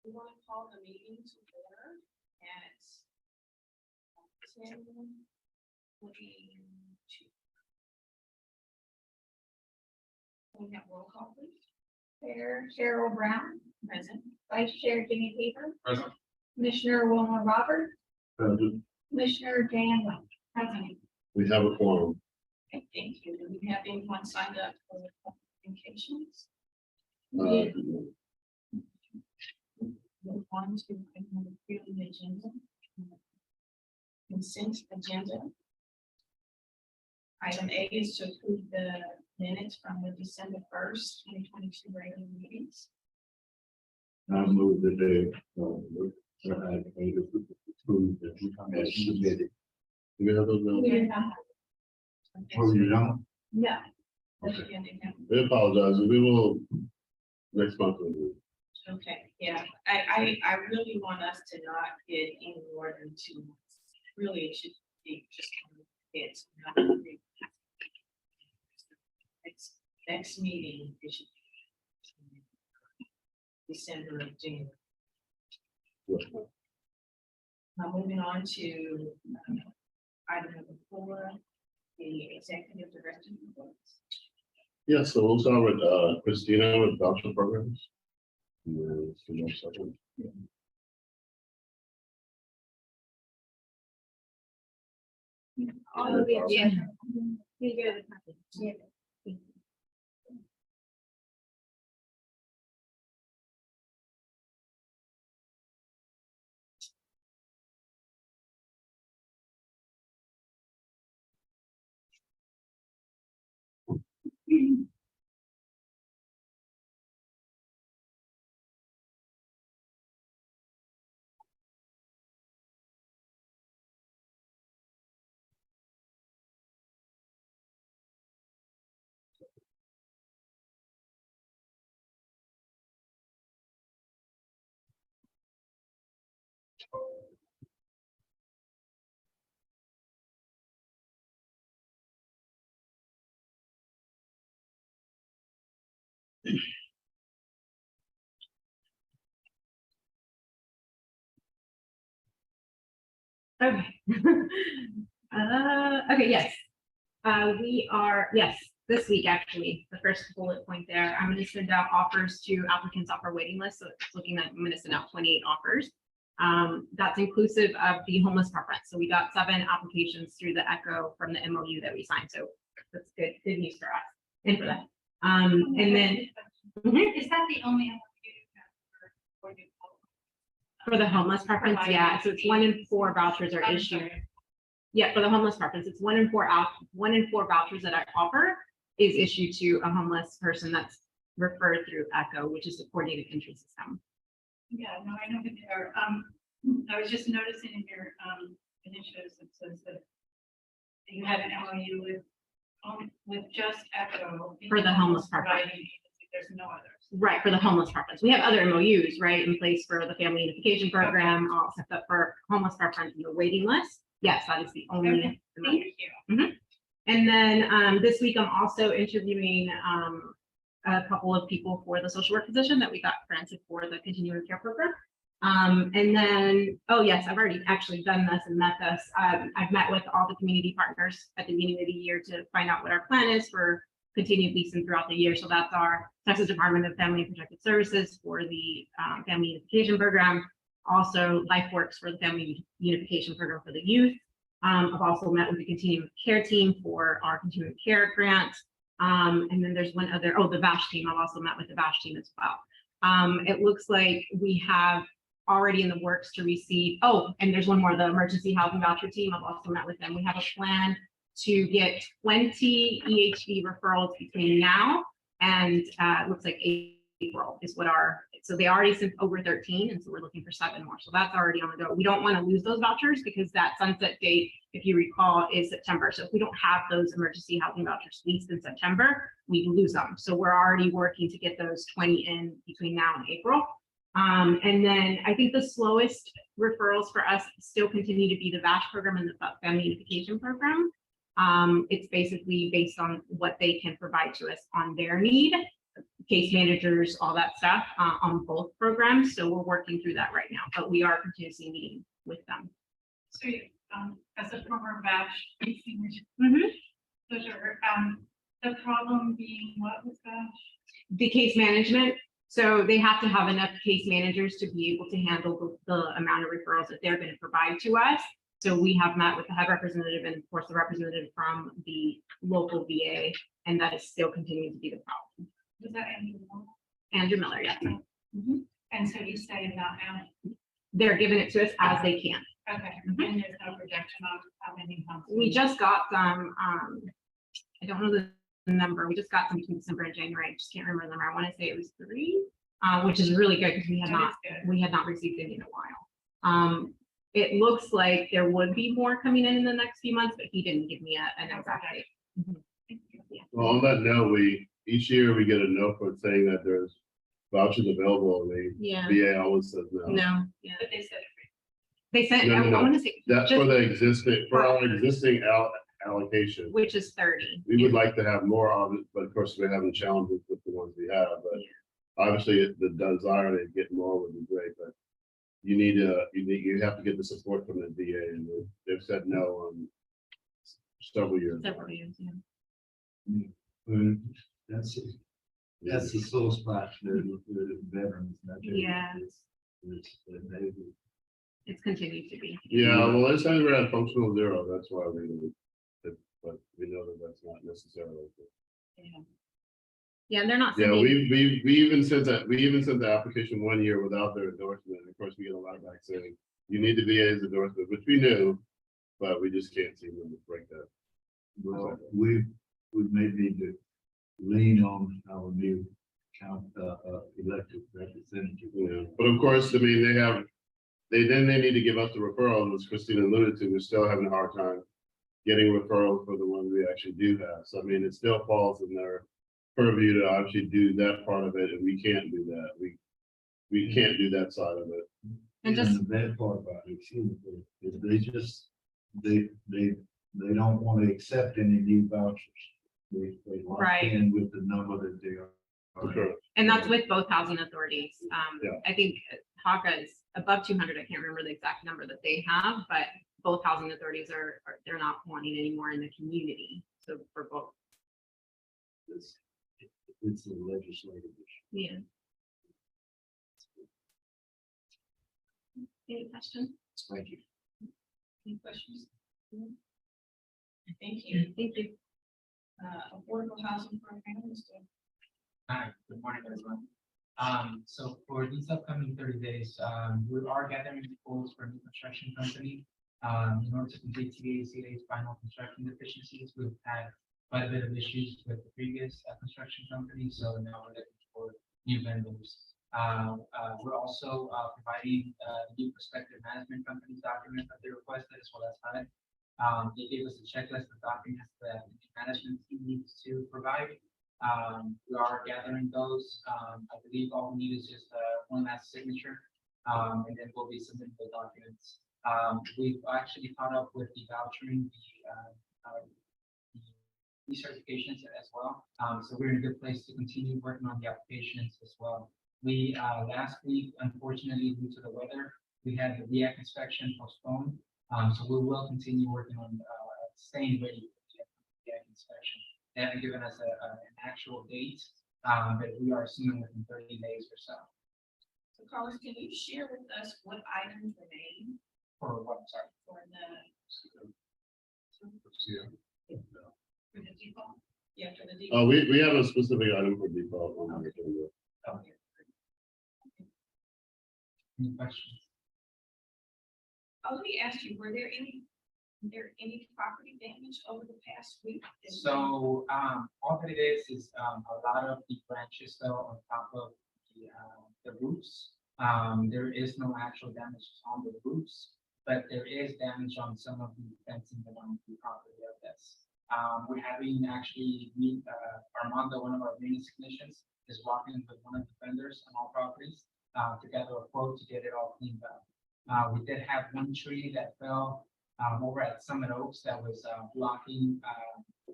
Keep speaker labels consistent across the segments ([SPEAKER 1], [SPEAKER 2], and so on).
[SPEAKER 1] We want to call the meeting to order at 10:22. Can we have roll call, please?
[SPEAKER 2] Chair Cheryl Brown,
[SPEAKER 1] Present.
[SPEAKER 2] Vice Chair Jimmy Paper,
[SPEAKER 3] Present.
[SPEAKER 2] Commissioner Wilma Roberts,
[SPEAKER 3] Present.
[SPEAKER 2] Commissioner Jan Lynch.
[SPEAKER 1] Present.
[SPEAKER 3] We have a quorum.
[SPEAKER 1] Okay, thank you. Do we have anyone signed up for the communications? Move on to the agenda. Consent agenda. Item A is to approve the minutes from the December 1st, 2022 regular meetings.
[SPEAKER 3] I move that they approve that we come as submitted. Do we have those?
[SPEAKER 2] We did not have-
[SPEAKER 3] Oh, you don't?
[SPEAKER 2] No,
[SPEAKER 3] We apologize. We will next month. We'll do it.
[SPEAKER 1] Okay, yeah, I really want us to not get any more than 2 months. Really, it should be just it's not really- next meeting, it should be December of January. Now moving on to item number 4, the executive director reports.
[SPEAKER 3] Yeah, so we'll start with Christina with voucher programs. And then some more stuff.
[SPEAKER 2] all of it. Yeah. You go to the package. Yeah.
[SPEAKER 4] Okay. Okay, yes. We are, yes, this week, actually, the first bullet point there, I'm gonna send out offers to applicants off our waiting list. So it's looking like I'm gonna send out 28 offers. That's inclusive of the homeless preference. So we got 7 applications through the ECHO from the MOU that we signed. So that's good news for us and for them. And then
[SPEAKER 2] Is that the only?
[SPEAKER 4] for the homeless preference, yeah, so it's 1 in 4 vouchers are issued. Yeah, for the homeless preference, it's 1 in 4 vouchers that I offer is issued to a homeless person that's referred through ECHO, which is the coordinated entry system.
[SPEAKER 2] Yeah, no, I know that they are. I was just noticing in your initiatives, it says that you had an MOU with just ECHO.
[SPEAKER 4] For the homeless preference.
[SPEAKER 2] providing agency. There's no others.
[SPEAKER 4] Right, for the homeless preference. We have other MOUs, right, in place for the family unification program, all set up for homeless preference and the waiting list. Yes, that is the only.
[SPEAKER 2] Okay, thank you.
[SPEAKER 4] And then this week, I'm also interviewing a couple of people for the social work position that we got granted for the continuing care program. And then, oh yes, I've already actually done this and met this. I've met with all the community partners at the beginning of the year to find out what our plan is for continued leasing throughout the year. So that's our Texas Department of Family and Protective Services for the family unification program. Also LifeWorks for the family unification program for the youth. I've also met with the continuing care team for our continuing care grant. And then there's one other, the VASH team. I've also met with the VASH team as well. It looks like we have already in the works to receive, and there's one more, the emergency housing voucher team. I've also met with them. We have a plan to get 20 EHV referrals between now and it looks like April is what so they already sent over 13, and so we're looking for 7 more. So that's already on the go. We don't want to lose those vouchers because that sunset date, if you recall, is September. So if we don't have those emergency housing vouchers leased in September, we lose them. So we're already working to get those 20 in between now and April. And then I think the slowest referrals for us still continue to be the VASH program and the family unification program. It's basically based on what they can provide to us on their need. case managers, all that stuff on both programs. So we're working through that right now, but we are continuously meeting with them.
[SPEAKER 2] So, as a former batch,
[SPEAKER 4] Mhm.
[SPEAKER 2] those are, the problem being what was batch?
[SPEAKER 4] The case management. So they have to have enough case managers to be able to handle the amount of referrals that they're going to provide to us. So we have met with the head representative and of course the representative from the local VA, and that is still continuing to be the problem.
[SPEAKER 2] Was that Andrew Moore?
[SPEAKER 4] Andrew Miller, yeah.
[SPEAKER 2] And so you say not now?
[SPEAKER 4] They're giving it to us as they can.
[SPEAKER 2] Okay,
[SPEAKER 4] Mhm.
[SPEAKER 2] and there's no projection on how many months?
[SPEAKER 4] We just got some, I don't know the number. We just got some between December and January. I just can't remember the number. I want to say it was 3, which is really good because
[SPEAKER 2] That is good.
[SPEAKER 4] we had not received any in a while. It looks like there would be more coming in the next few months, but he didn't give me an exact date. Yeah.
[SPEAKER 3] Well, on that note, each year we get a note for saying that there's vouchers available, and the
[SPEAKER 4] Yeah.
[SPEAKER 3] VA always says no.
[SPEAKER 4] No. Yeah.
[SPEAKER 2] But they said,
[SPEAKER 4] They sent.
[SPEAKER 3] No, no,
[SPEAKER 4] I
[SPEAKER 3] no.
[SPEAKER 4] want to say
[SPEAKER 3] That's
[SPEAKER 4] just-
[SPEAKER 3] for the existing, for our existing allocation.
[SPEAKER 4] which is 30.
[SPEAKER 3] We would like to have more of it, but of course we're having challenges with the ones we have, but
[SPEAKER 4] Yeah.
[SPEAKER 3] obviously the desire to get more would be great, but you have to get the support from the VA, and they've said no on several years.
[SPEAKER 4] Several years. Yeah.
[SPEAKER 5] Well, that's the sore spot, the veterans.
[SPEAKER 4] Yeah.
[SPEAKER 5] They,
[SPEAKER 4] It's continued to be.
[SPEAKER 3] Yeah, well, this time we're at functional 0, that's why but we know that that's not necessarily.
[SPEAKER 4] Yeah, and they're not.
[SPEAKER 3] Yeah,
[SPEAKER 4] sending-
[SPEAKER 3] we even sent the application 1 year without their endorsement. Of course, we get a lot back saying, you need the VA's endorsement, which we knew, but we just can't seem to break that.
[SPEAKER 5] well, we may need to lean on our new elected representative.
[SPEAKER 3] Yeah, but of course, I mean, they need to give us the referrals, as Christina alluded to. We're still having a hard time getting referrals for the ones we actually do have. So I mean, it still falls in their purview to actually do that part of it, and we can't do that. We can't do that side of it.
[SPEAKER 4] And
[SPEAKER 5] And
[SPEAKER 4] just-
[SPEAKER 5] the bad part about it, too, is they don't want to accept any new vouchers. They lock
[SPEAKER 4] Right.
[SPEAKER 5] in with the number that they are.
[SPEAKER 3] For sure.
[SPEAKER 4] And that's with both housing authorities.
[SPEAKER 3] Yeah.
[SPEAKER 4] I think HACA is above 200. I can't remember the exact number that they have, but both housing authorities they're not wanting any more in the community. So for both.
[SPEAKER 5] It's a legislative issue.
[SPEAKER 4] Yeah. Any questions?
[SPEAKER 5] Thank you.
[SPEAKER 1] Any questions? Thank you.
[SPEAKER 4] Thank you.
[SPEAKER 1] Affordable housing program, Mr.
[SPEAKER 6] Hi, good morning, everyone. So for these upcoming 30 days, we are gathering quotes for a new construction company. In order to complete TACA's final construction deficiencies, we've had quite a bit of issues with the previous construction company, so now we're looking for new vendors. We're also providing the new prospective management company's document that they requested, as well as HUD. They gave us a checklist of documents that the management team needs to provide. We are gathering those. I believe all we need is just one last signature, and then we'll be submitting the documents. We've actually caught up with the vouchering, the certifications as well. So we're in a good place to continue working on the applications as well. We last week, unfortunately, due to the weather, we had the REACT inspection postponed. So we will continue working on staying ready for the REACT inspection. They haven't given us an actual date, but we are assuming within 30 days or so.
[SPEAKER 1] So Carlos, can you share with us what items remain
[SPEAKER 6] For what, sorry?
[SPEAKER 1] for the default? Yeah, for the default.
[SPEAKER 3] We have a specific item for default on the agenda.
[SPEAKER 1] Okay.
[SPEAKER 6] Any questions?
[SPEAKER 1] Let me ask you, were there any property damage over the past week?
[SPEAKER 6] So, all that it is a lot of the branches though on top of the roofs. There is no actual damage on the roofs, but there is damage on some of the fencing along the property of this. We're having actually meet Armando, one of our maintenance technicians, is walking with one of the vendors on all properties to gather a quote to get it all cleaned up. We did have one tree that fell over at Summit Oaks that was blocking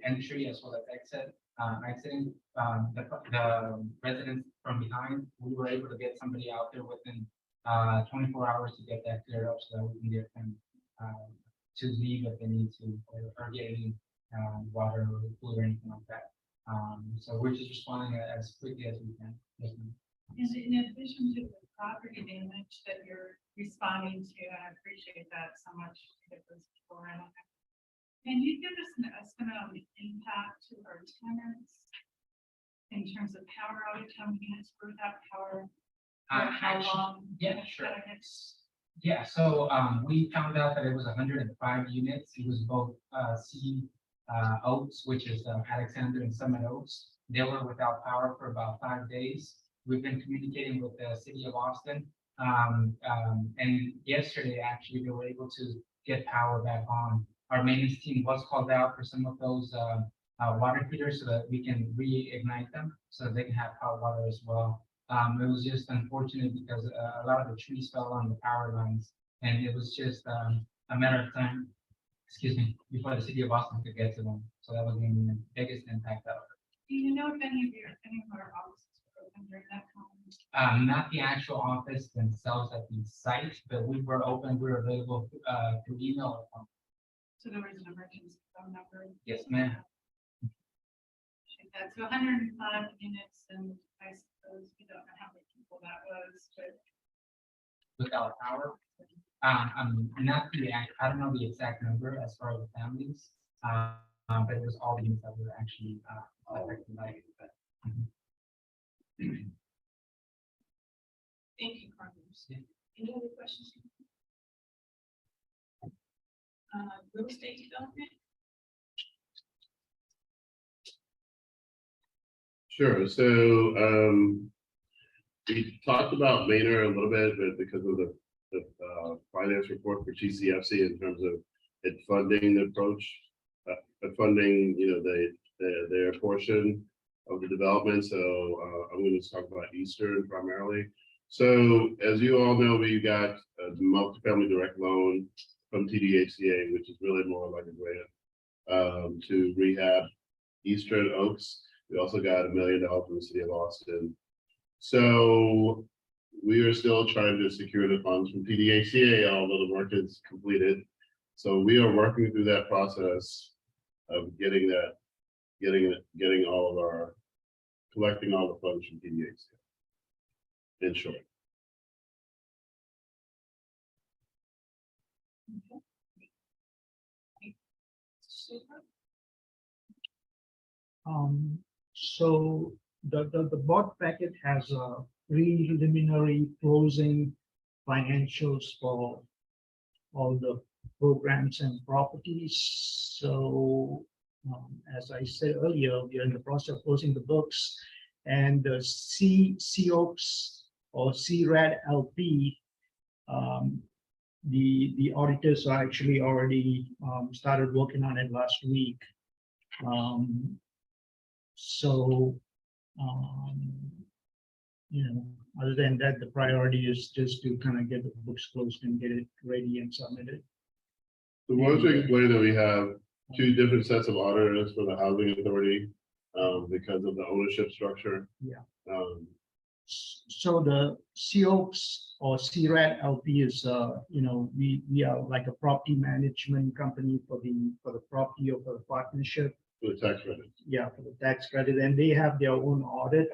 [SPEAKER 6] entry as well as exit accident. The residents from behind, we were able to get somebody out there within 24 hours to get that cleared up so that we can get them to leave if they need to, or get any water or food or anything like that. So we're just responding as quickly as we can. Yes, ma'am.
[SPEAKER 2] And in addition to the property damage that you're responding to, and I appreciate that so much to get those people around. Can you give us an estimate on the impact to our tenants in terms of power outage, how many units without power? For how
[SPEAKER 6] Actually,
[SPEAKER 2] long?
[SPEAKER 6] yeah, sure.
[SPEAKER 2] How many units?
[SPEAKER 6] Yeah, so we found out that it was 105 units. It was both Oaks, which is Alexander and Summit Oaks. They were without power for about 5 days. We've been communicating with the city of Austin. And yesterday, actually, they were able to get power back on. Our maintenance team was called out for some of those water heaters so that we can reignite them so that they can have hot water as well. It was just unfortunate because a lot of the trees fell on the power lines, and it was just a matter of time, excuse me, before the city of Austin could get to them. So that was the biggest impact of it.
[SPEAKER 2] Do you know if any of our offices were open during that time?
[SPEAKER 6] Not the actual office themselves at the site, but we were open, we were available through email or phone.
[SPEAKER 2] So there was an emergency phone number?
[SPEAKER 6] Yes, ma'am.
[SPEAKER 2] That's 105 units, and I suppose we don't know how many people that was, but
[SPEAKER 6] Without power. Not the, I don't know the exact number as far as the families, but it was all the units that were actually affected by it. But,
[SPEAKER 1] Thank you, Carlos.
[SPEAKER 6] Yeah.
[SPEAKER 1] Any other questions? Real estate development?
[SPEAKER 3] Sure, so, we talked about Maynard a little bit, but because of the finance report for TCFC in terms of it funding the approach, funding, their portion of the development, so, I'm gonna talk about Eastern primarily. So, as you all know, we got a multifamily direct loan from TDHCA, which is really more like a grant, to rehab Eastern Oaks. We also got $1 million from the city of Austin. So we are still trying to secure the funds from PDHCA, although the work is completed. So we are working through that process of getting all of our, collecting all the funds from PDHCA. In short.
[SPEAKER 1] Super.
[SPEAKER 7] So the board packet has a preliminary closing financials for all the programs and properties. So as I said earlier, we are in the process of closing the books, and the COPS or CRAD LP, the auditors are actually already started working on it last week. Other than that, the priority is just to kind of get the books closed and get it ready and submitted.
[SPEAKER 3] So once we explain that we have two different sets of auditors for the housing authority, because of the ownership structure.
[SPEAKER 7] Yeah.
[SPEAKER 3] So
[SPEAKER 7] the COPS or CRAD LP is, we are like a property management company for the property or for the partnership.
[SPEAKER 3] for the tax credit.
[SPEAKER 7] Yeah, for the tax credit, and they have their own audit.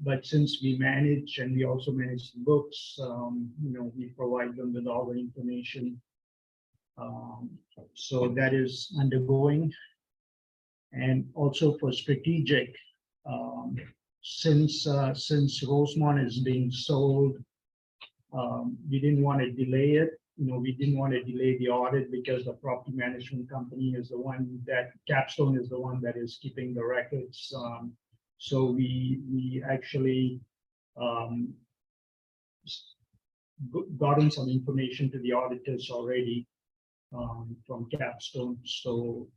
[SPEAKER 7] But since we manage and we also manage the books, we provide them with all the information. So that is undergoing. And also for strategic, since Rosemont is being sold, we didn't want to delay it. We didn't want to delay the audit because the property management company is the one that, Capstone is the one that is keeping the records. So we actually gotten some information to the auditors already from Capstone. So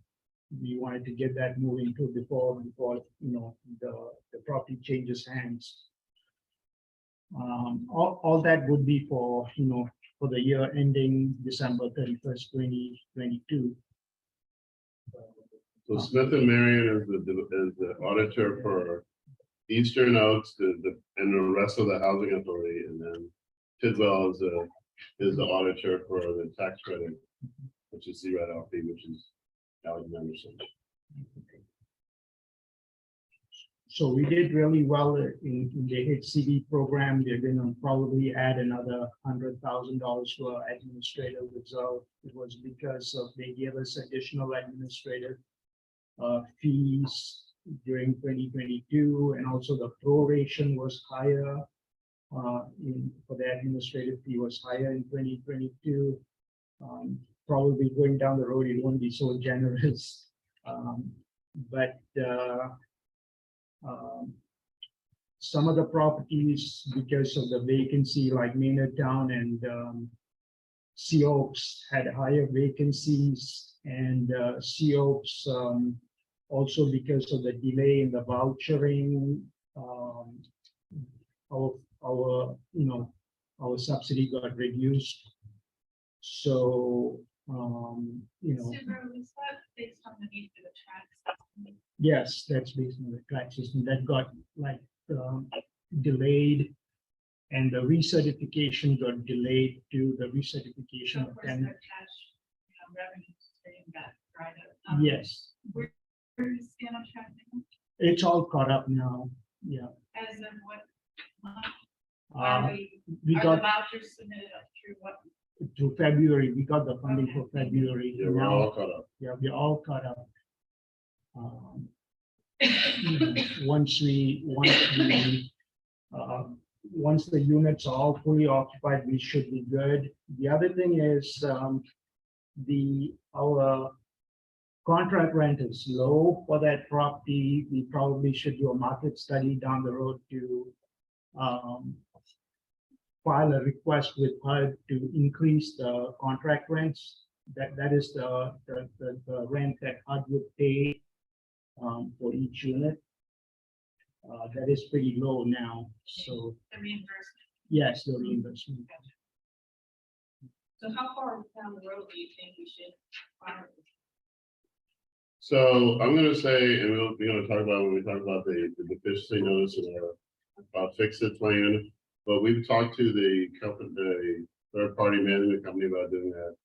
[SPEAKER 7] we wanted to get that moving too before the property changes hands. All that would be for for the year ending December 31st, 2022.
[SPEAKER 3] So So Smith and Marion is the auditor for Eastern Oaks, and the rest of the housing authority, and then Tidwell is the auditor for the tax credit, which is CRED-LP, which is Alexander Center.
[SPEAKER 7] So we did really well in the HCD program. They're gonna probably add another $100,000 to our administrative reserve. It was because of they gave us additional administrative fees during 2022, and also the proration was higher. For the administrative fee was higher in 2022. Probably going down the road, it won't be so generous. But some of the properties, because of the vacancy, like Maynard Town and Sea Oaks had higher vacancies, and Sea Oaks also because of the delay in the vouchering, our subsidy got reduced. So
[SPEAKER 2] Subaru, is that based on the need for the track system?
[SPEAKER 7] yes, that's based on the track system that got delayed, and the recertification got delayed to the recertification
[SPEAKER 2] Of
[SPEAKER 7] of
[SPEAKER 2] course,
[SPEAKER 7] 10.
[SPEAKER 2] the cash, revenue stream got dried up.
[SPEAKER 7] Yes,
[SPEAKER 2] Where do you stand on track now?
[SPEAKER 7] it's all caught up now. Yeah.
[SPEAKER 2] As of what month? Are
[SPEAKER 7] Uh,
[SPEAKER 2] we,
[SPEAKER 7] we
[SPEAKER 2] are the
[SPEAKER 7] got
[SPEAKER 2] vouchers submitted up through what?
[SPEAKER 7] to February, we got the funding for
[SPEAKER 2] Okay.
[SPEAKER 7] February.
[SPEAKER 3] Yeah, we're
[SPEAKER 7] Now,
[SPEAKER 3] all caught up.
[SPEAKER 7] yeah, we're all caught up. Once the units are all fully occupied, we should be good. The other thing is, our contract rent is low for that property. We probably should do a market study down the road to file a request with HUD to increase the contract rents. That is the rent that HUD would pay for each unit. That is pretty low now, so
[SPEAKER 2] The reimbursement.
[SPEAKER 7] yes, the reimbursement.
[SPEAKER 1] So how far down the road do you think we should file this?
[SPEAKER 3] So I'm gonna say, and we're gonna talk about when we talk about the deficiency notice and fix-it plan. But we've talked to the company, the third-party management company about doing that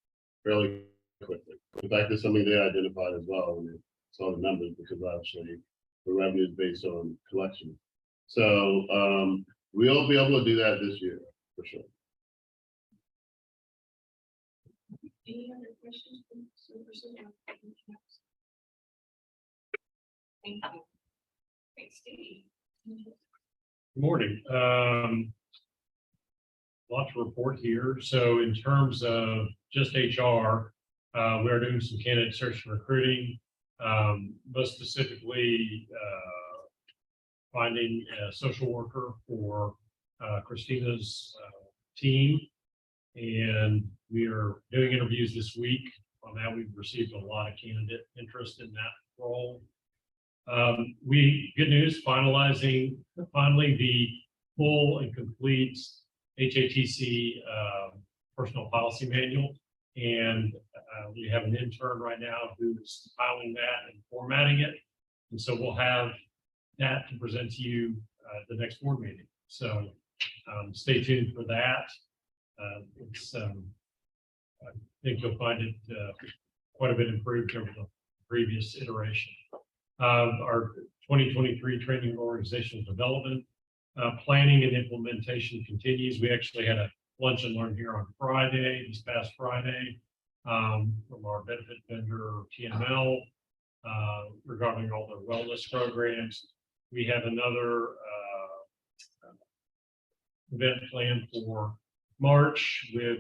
[SPEAKER 3] fairly quickly. In fact, it's something they identified as well when they saw the numbers, because obviously the revenue is based on collection. So we'll be able to do that this year for sure.
[SPEAKER 1] Any other questions from Supervisor? Thank you. Thanks, Steve.
[SPEAKER 8] Good morning. Lot to report here. So in terms of just HR, we're doing some candidate search and recruiting, most specifically finding a social worker for Christina's team. And we are doing interviews this week. On that, we've received a lot of candidate interest in that role. Good news, finally the full and complete HATC personal policy manual. And we have an intern right now who's compiling that and formatting it. And so we'll have that to present to you at the next board meeting. So stay tuned for that. I think you'll find it quite a bit improved over the previous iteration. Our 2023 training and organizational development planning and implementation continues. We actually had a lunch and learn here on Friday, this past Friday, from our benefit vendor TML regarding all their wellness programs. We have another event planned for March with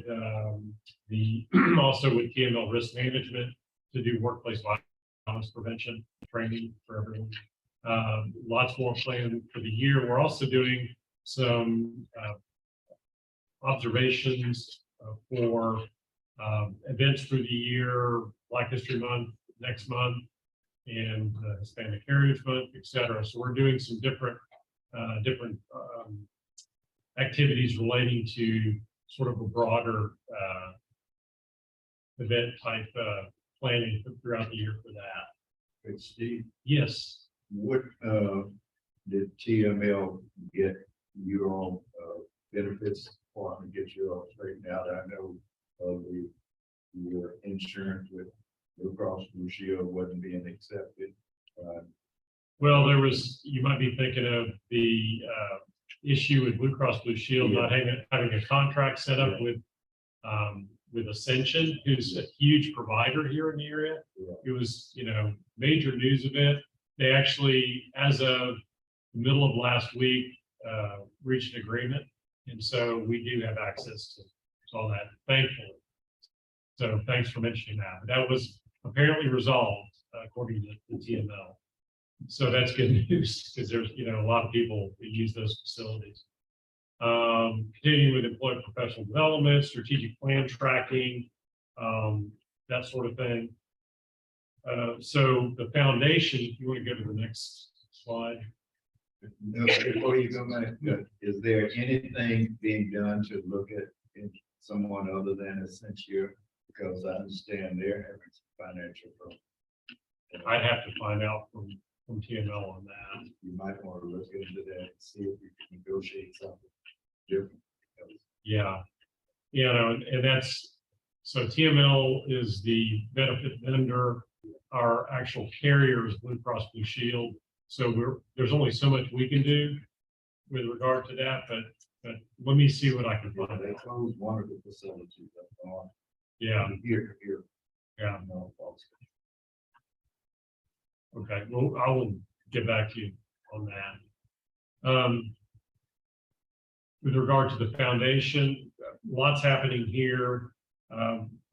[SPEAKER 8] also with TML risk management to do workplace violence prevention training for everyone. Lots more planned for the year. We're also doing some observations for events through the year, Black History Month next month, and Hispanic Heritage Month, etc. So we're doing some different activities relating to sort of a broader event type planning throughout the year for that.
[SPEAKER 5] Hey, Steve,
[SPEAKER 8] Yes.
[SPEAKER 5] what, did TML get your own, benefits for and get your all straightened out? I know of your insurance with Blue Cross Blue Shield wasn't being accepted.
[SPEAKER 8] Well, there was, you might be thinking of the issue with Blue Cross Blue Shield not having a contract set up with Ascension, who's a huge provider here in the area. It was, major news event. They actually, as of the middle of last week, reached an agreement. And so we do have access to all that, thankfully. So thanks for mentioning that. But that was apparently resolved according to the TML. So that's good news because there's, a lot of people that use those facilities. Continuing with employee professional development, strategic plan tracking, that sort of thing. So the foundation, if you want to go to the next slide.
[SPEAKER 5] No, before you go back, is there anything being done to look at someone other than Accenture? Because I understand they're having some financial problems.
[SPEAKER 8] I'd have to find out from TML on that.
[SPEAKER 5] You might want to look into that and see if you can negotiate something different.
[SPEAKER 8] Yeah. And that's, so TML is the benefit vendor. Our actual carrier is Blue Cross Blue Shield. So there's only so much we can do with regard to that, but let me see what I can find
[SPEAKER 5] They
[SPEAKER 8] out.
[SPEAKER 5] closed one of the facilities up on.
[SPEAKER 8] Yeah.
[SPEAKER 5] Here.
[SPEAKER 8] Yeah.
[SPEAKER 5] No, folks.
[SPEAKER 8] Okay. Well, I will get back to you on that. With regard to the foundation, lots happening here.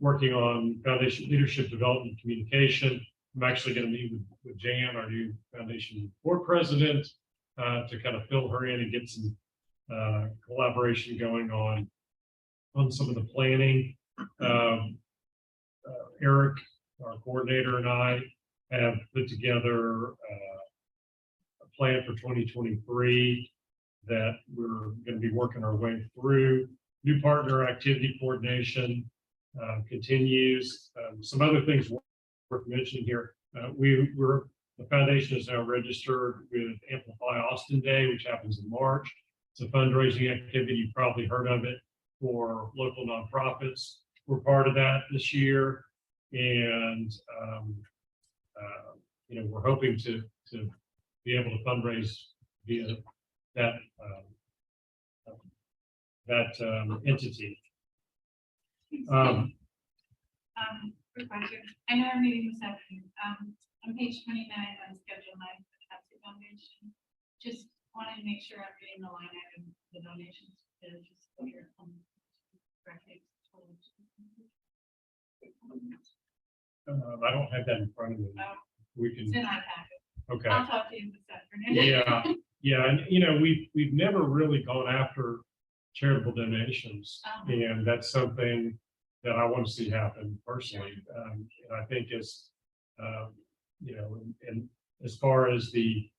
[SPEAKER 8] Working on foundation leadership development communication. I'm actually going to meet with Jan, our new foundation board president, to kind of fill her in and get some collaboration going on some of the planning. Eric, our coordinator, and I have put together a plan for 2023 that we're going to be working our way through. New partner activity coordination continues. Some other things worth mentioning here. The foundation is now registered with Amplify Austin Day, which happens in March. It's a fundraising activity. You've probably heard of it for local nonprofits. We're part of that this year. And, we're hoping to be able to fundraise via that entity.
[SPEAKER 2] Quick question. I know our meeting this afternoon, on page 29 on schedule 9 for the HATC Foundation. Just wanted to make sure I'm reading the line item, the donations, just clear.
[SPEAKER 8] I don't have that in front of me. We
[SPEAKER 2] It's
[SPEAKER 8] can,
[SPEAKER 2] in our packet.
[SPEAKER 8] okay.
[SPEAKER 2] I'll talk to you this afternoon.
[SPEAKER 8] Yeah, and we've never really gone after charitable donations, and that's something that I want to see happen personally. And I think and as far as the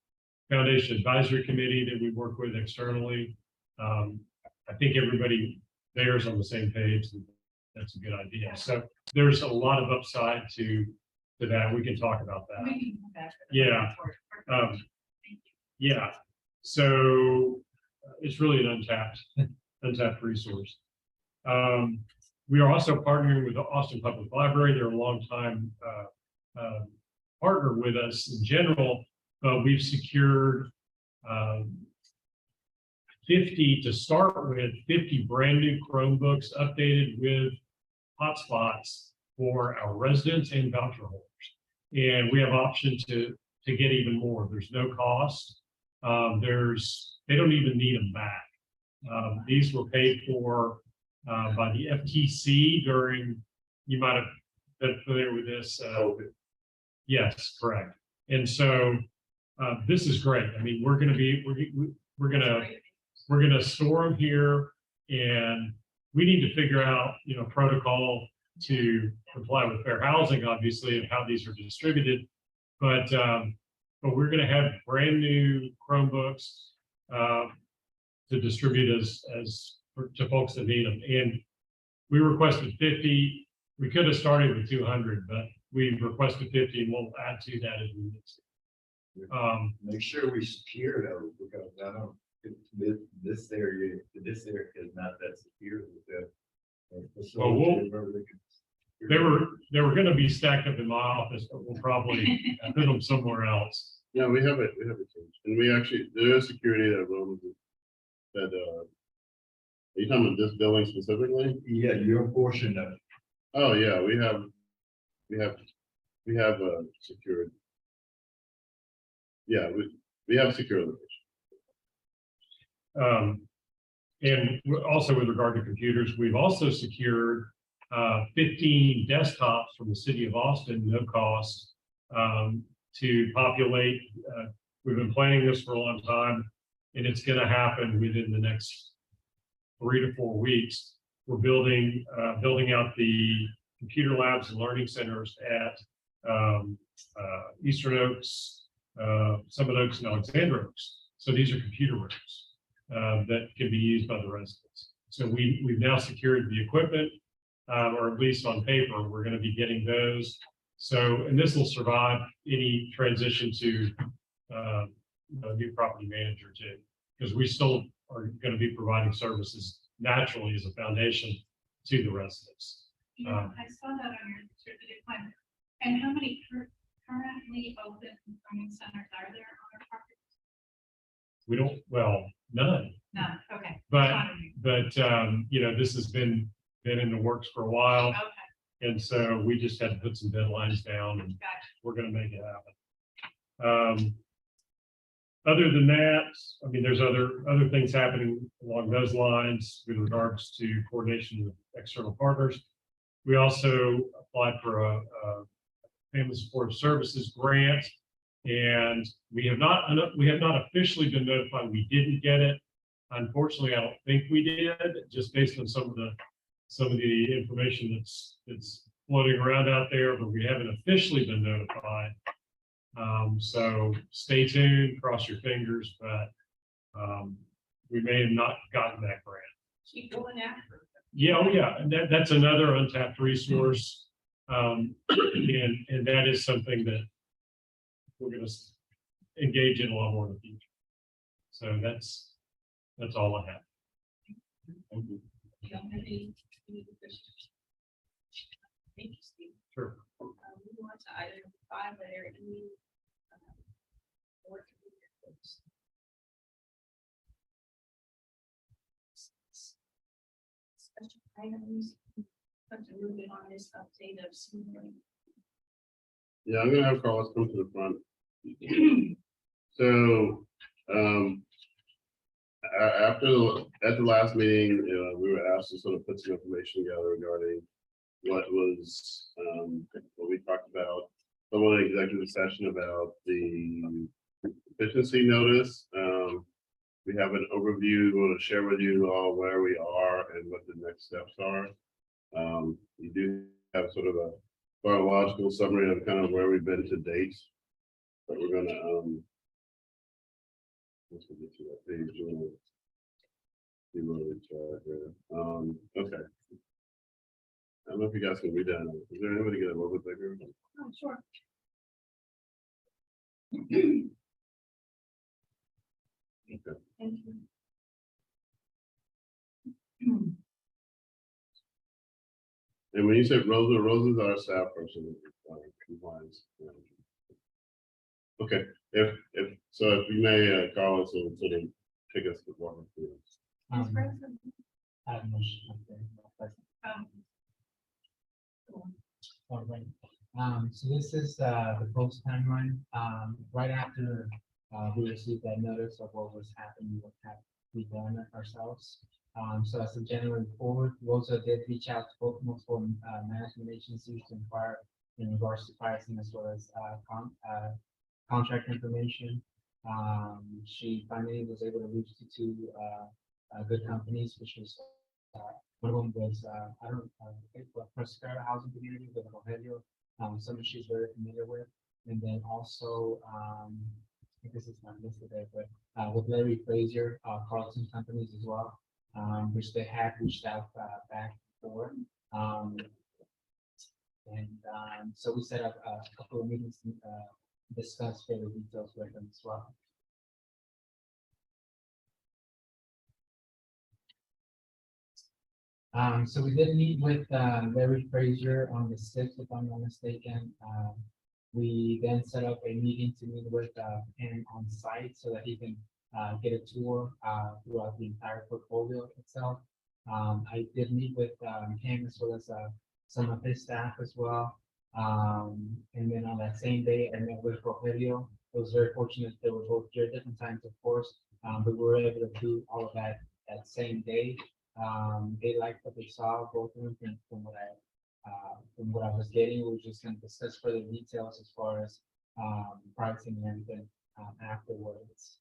[SPEAKER 8] foundation advisory committee that we work with externally, I think everybody there is on the same page. And that's a good idea. So there's a lot of upside to that. We can talk about that.
[SPEAKER 2] We can come back to that.
[SPEAKER 8] Yeah.
[SPEAKER 2] Thank you.
[SPEAKER 8] Yeah. So it's really an untapped resource. We are also partnering with the Austin Public Library. They're a longtime partner with us in general, but we've secured 50 to start with, 50 brand new Chromebooks updated with hotspots for our residents and voucher holders. And we have option to get even more. There's no cost. They don't even need them back. These were paid for by the FTC during, you might have been familiar with this. Yes, correct. And so this is great. I mean, we're going to store them here, and we need to figure out, protocol to comply with fair housing, obviously, and how these are distributed. But we're going to have brand new Chromebooks to distribute to folks that need them. And we requested 50. We could have started with 200, but we've requested 50 and we'll add to that as we need to.
[SPEAKER 5] Make sure we secure those, because I don't, this area is not that secure with that.
[SPEAKER 8] Well, they were gonna be stacked up in my office, but we'll probably put them somewhere else.
[SPEAKER 3] Yeah, we have it changed. And we actually, there is security that rooms that, are you talking about this building specifically?
[SPEAKER 5] Yeah, your portion of it.
[SPEAKER 3] Oh, yeah, we have secured. Yeah, we have secured.
[SPEAKER 8] And also with regard to computers, we've also secured 15 desktops from the city of Austin, no cost, to populate. We've been planning this for a long time, and it's going to happen within the next 3 to 4 weeks. We're building out the computer labs and learning centers at Eastern Oaks, Summit Oaks, and Alexander Oaks. So these are computer rooms that can be used by the residents. So we've now secured the equipment, or at least on paper, we're going to be getting those. So, and this will survive any transition to a new property manager too, because we still are going to be providing services naturally as a foundation to the residents.
[SPEAKER 2] Yeah, I saw that on your strategic plan. And how many currently open learning centers are there on our property?
[SPEAKER 8] We don't, well, none,
[SPEAKER 2] No, okay.
[SPEAKER 8] but you know, this has been in the works for a while.
[SPEAKER 2] Okay,
[SPEAKER 8] And so we just had to put some deadlines down, and
[SPEAKER 2] gotcha.
[SPEAKER 8] we're going to make it happen. Other than that, I mean, there's other things happening along those lines with regards to coordination with external partners. We also applied for a family supportive services grant, and we have not officially been notified we didn't get it. Unfortunately, I don't think we did, just based on some of the information that's floating around out there, but we haven't officially been notified. So stay tuned, cross your fingers, but we may have not gotten that grant.
[SPEAKER 1] Keep going after it.
[SPEAKER 8] Yeah, oh yeah, and that's another untapped resource. And that is something that we're gonna engage in a lot more in the future. So that's all I have.
[SPEAKER 1] You don't have any questions? Thank you, Steve.
[SPEAKER 8] Sure.
[SPEAKER 1] We want to item 5, are there any board committee reports? Special items, touch a little bit on this update of senior.
[SPEAKER 3] Yeah, I'm gonna have Carlos come to the front. So, at the last meeting, we were asked to sort of put some information together regarding what was, what we talked about, some of the executive session about the efficiency notice. We have an overview, we want to share with you all where we are and what the next steps are. We do have sort of a chronological summary of kind of where we've been to date. But we're gonna, let's get to that page. Okay. I don't know if you guys can read that. Is there anybody get a little bit bigger?
[SPEAKER 2] Oh, sure.
[SPEAKER 3] Okay.
[SPEAKER 1] Thank you.
[SPEAKER 3] And when you say Rosa's our staff person, compliance. Okay, if you may, Carlos, will sort of take us to one.
[SPEAKER 6] I have no All right. So this is the post timeline. Right after we received that notice of what was happening, what had we done ourselves. So as of January 4th, Rosa did reach out to both multiple management agencies to inquire in regards to pricing as well as contract information. She finally was able to reach to 2 good companies, which was one of them was I think Prospera Housing Community with Rogelio, someone she's very familiar with, and then also I think this is not listed there, but with Larry Frazier, Carlson Companies as well, which they had reached out back before. And so we set up a couple of meetings to discuss further details with them as well. So we did meet with Larry Frazier on the sixth, if I'm not mistaken. We then set up a meeting to meet with him on site so that he can get a tour throughout the entire portfolio itself. I did meet with him as well as some of his staff as well. And then on that same day, I met with Rogelio. It was very fortunate they were both here at different times, of course, but we were able to do all of that that same day. They liked what they saw, both of them, from what I was getting. We were just going to discuss further details as far as pricing and everything afterwards.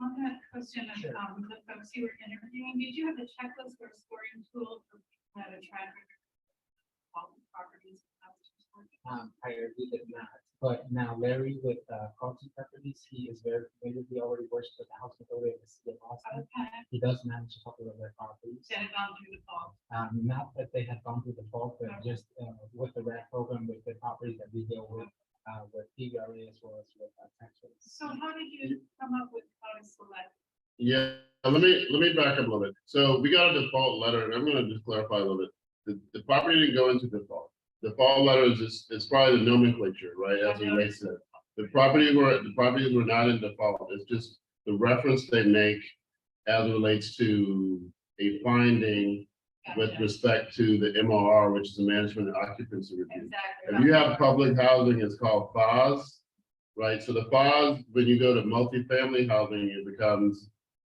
[SPEAKER 2] On that question of,
[SPEAKER 6] Sure.
[SPEAKER 2] the folks you were interviewing, did you have a checklist or scoring tool for how to track all the properties?
[SPEAKER 6] I really did not, but now Larry with Carlton Properties, he is very familiar. He already works with the house authority of the city of Austin.
[SPEAKER 2] Okay,
[SPEAKER 6] He does manage a couple of their properties.
[SPEAKER 2] that had gone through the fall.
[SPEAKER 6] Not that they have gone through the fault, but just with the RAD program, with the properties that we deal with PVRA as well as with tax rates.
[SPEAKER 2] So how did you come up with how to select?
[SPEAKER 3] Yeah, let me back up a little bit. So we got a default letter, and I'm gonna just clarify a little bit. The property didn't go into default. Default letter is just, it's probably the nomenclature, right, as it relates to it. The properties were not in default. It's just the reference they make as it relates to a finding with
[SPEAKER 2] Gotcha.
[SPEAKER 3] respect to the MOR, which is the management and occupancy review.
[SPEAKER 2] Exactly.
[SPEAKER 3] If you have public housing, it's called FAS, right? So the FAS, when you go to multifamily housing, it becomes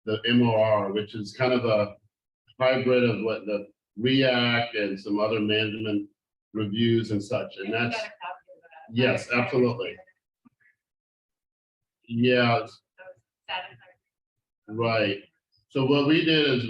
[SPEAKER 3] the MOR, which is kind of a hybrid of what the REACT and some other management reviews and such, and
[SPEAKER 2] you
[SPEAKER 3] that's,
[SPEAKER 2] got a copy of that.
[SPEAKER 3] yes, absolutely. Yeah,
[SPEAKER 2] So satisfied.
[SPEAKER 3] right. So what we did is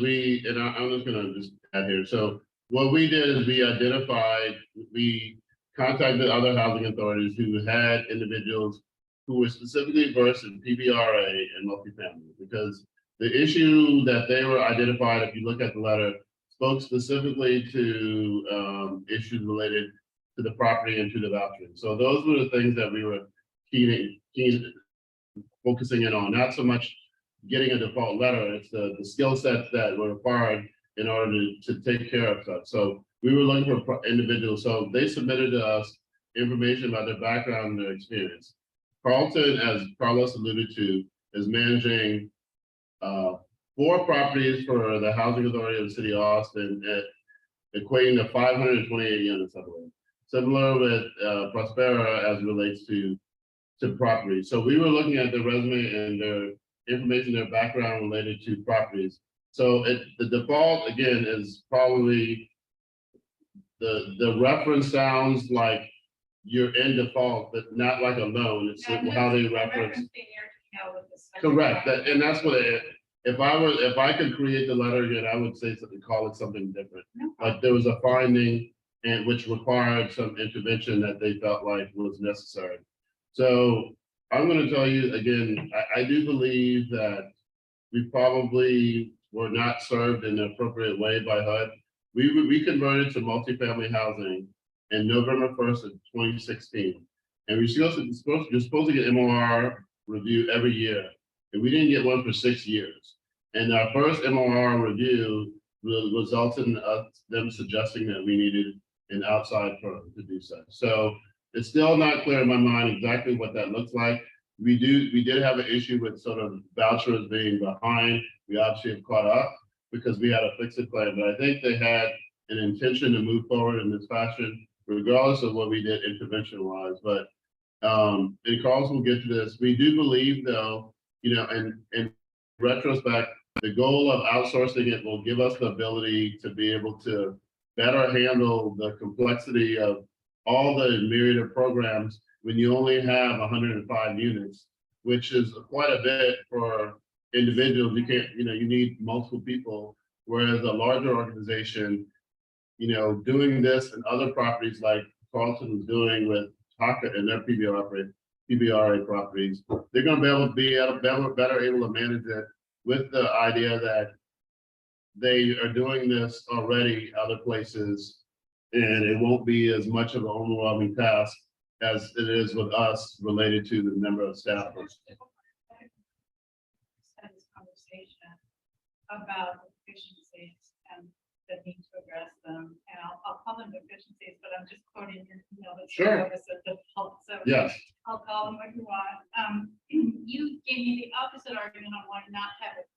[SPEAKER 3] I'm just gonna just add here. So what we did is we contacted other housing authorities who had individuals who were specifically versed in PBRA and multifamily, because the issue that they were identified, if you look at the letter, spoke specifically to issues related to the property and to the vouchering. So those were the things that we were keen focusing in on, not so much getting a default letter, it's the skill sets that were required in order to take care of such. So we were looking for individuals. So they submitted to us information about their background and their experience. Carlton, as Carlos alluded to, is managing 4 properties for the Housing Authority of the City of Austin, equating to 528 units, I believe. Similar with Prospera as it relates to property. So we were looking at their resume and their information, their background related to properties. So the default, again, is probably the reference sounds like you're in default, but not like a loan. It's how they reference. Correct. And that's what if I could create the letter again, I would say something, call it something different. Like there was a finding and which required some intervention that they felt like was necessary. So I'm going to tell you again, I do believe that we probably were not served in the appropriate way by HUD. We converted to multifamily housing in November 1st of 2016. And you're supposed to get MOR review every year. And we didn't get one for 6 years. And our first MOR review resulted in them suggesting that we needed an outside firm to do so. So it's still not clear in my mind exactly what that looks like. We did have an issue with sort of vouchers being behind. We obviously have caught up because we had a fix-it plan, but I think they had an intention to move forward in this fashion, regardless of what we did intervention-wise. But and Carlos will get to this. We do believe, though, in retrospect, the goal of outsourcing it will give us the ability to be able to better handle the complexity of all the myriad of programs when you only have 105 units, which is quite a bit for individuals. You can't, you need multiple people, whereas a larger organization, doing this and other properties like Carlton was doing with Taka and their PBRA properties, they're going to be better able to manage it with the idea that they are doing this already other places. And it won't be as much of an overwhelming task as it is with us related to the number of staff.
[SPEAKER 2] Had this conversation about deficiencies and the need to address them, and I'll call them deficiencies, but I'm just quoting your email that said
[SPEAKER 3] Sure.
[SPEAKER 2] Office of the Health, so
[SPEAKER 3] Yes,
[SPEAKER 2] I'll call them what you want. You gave me the opposite argument on why not have it.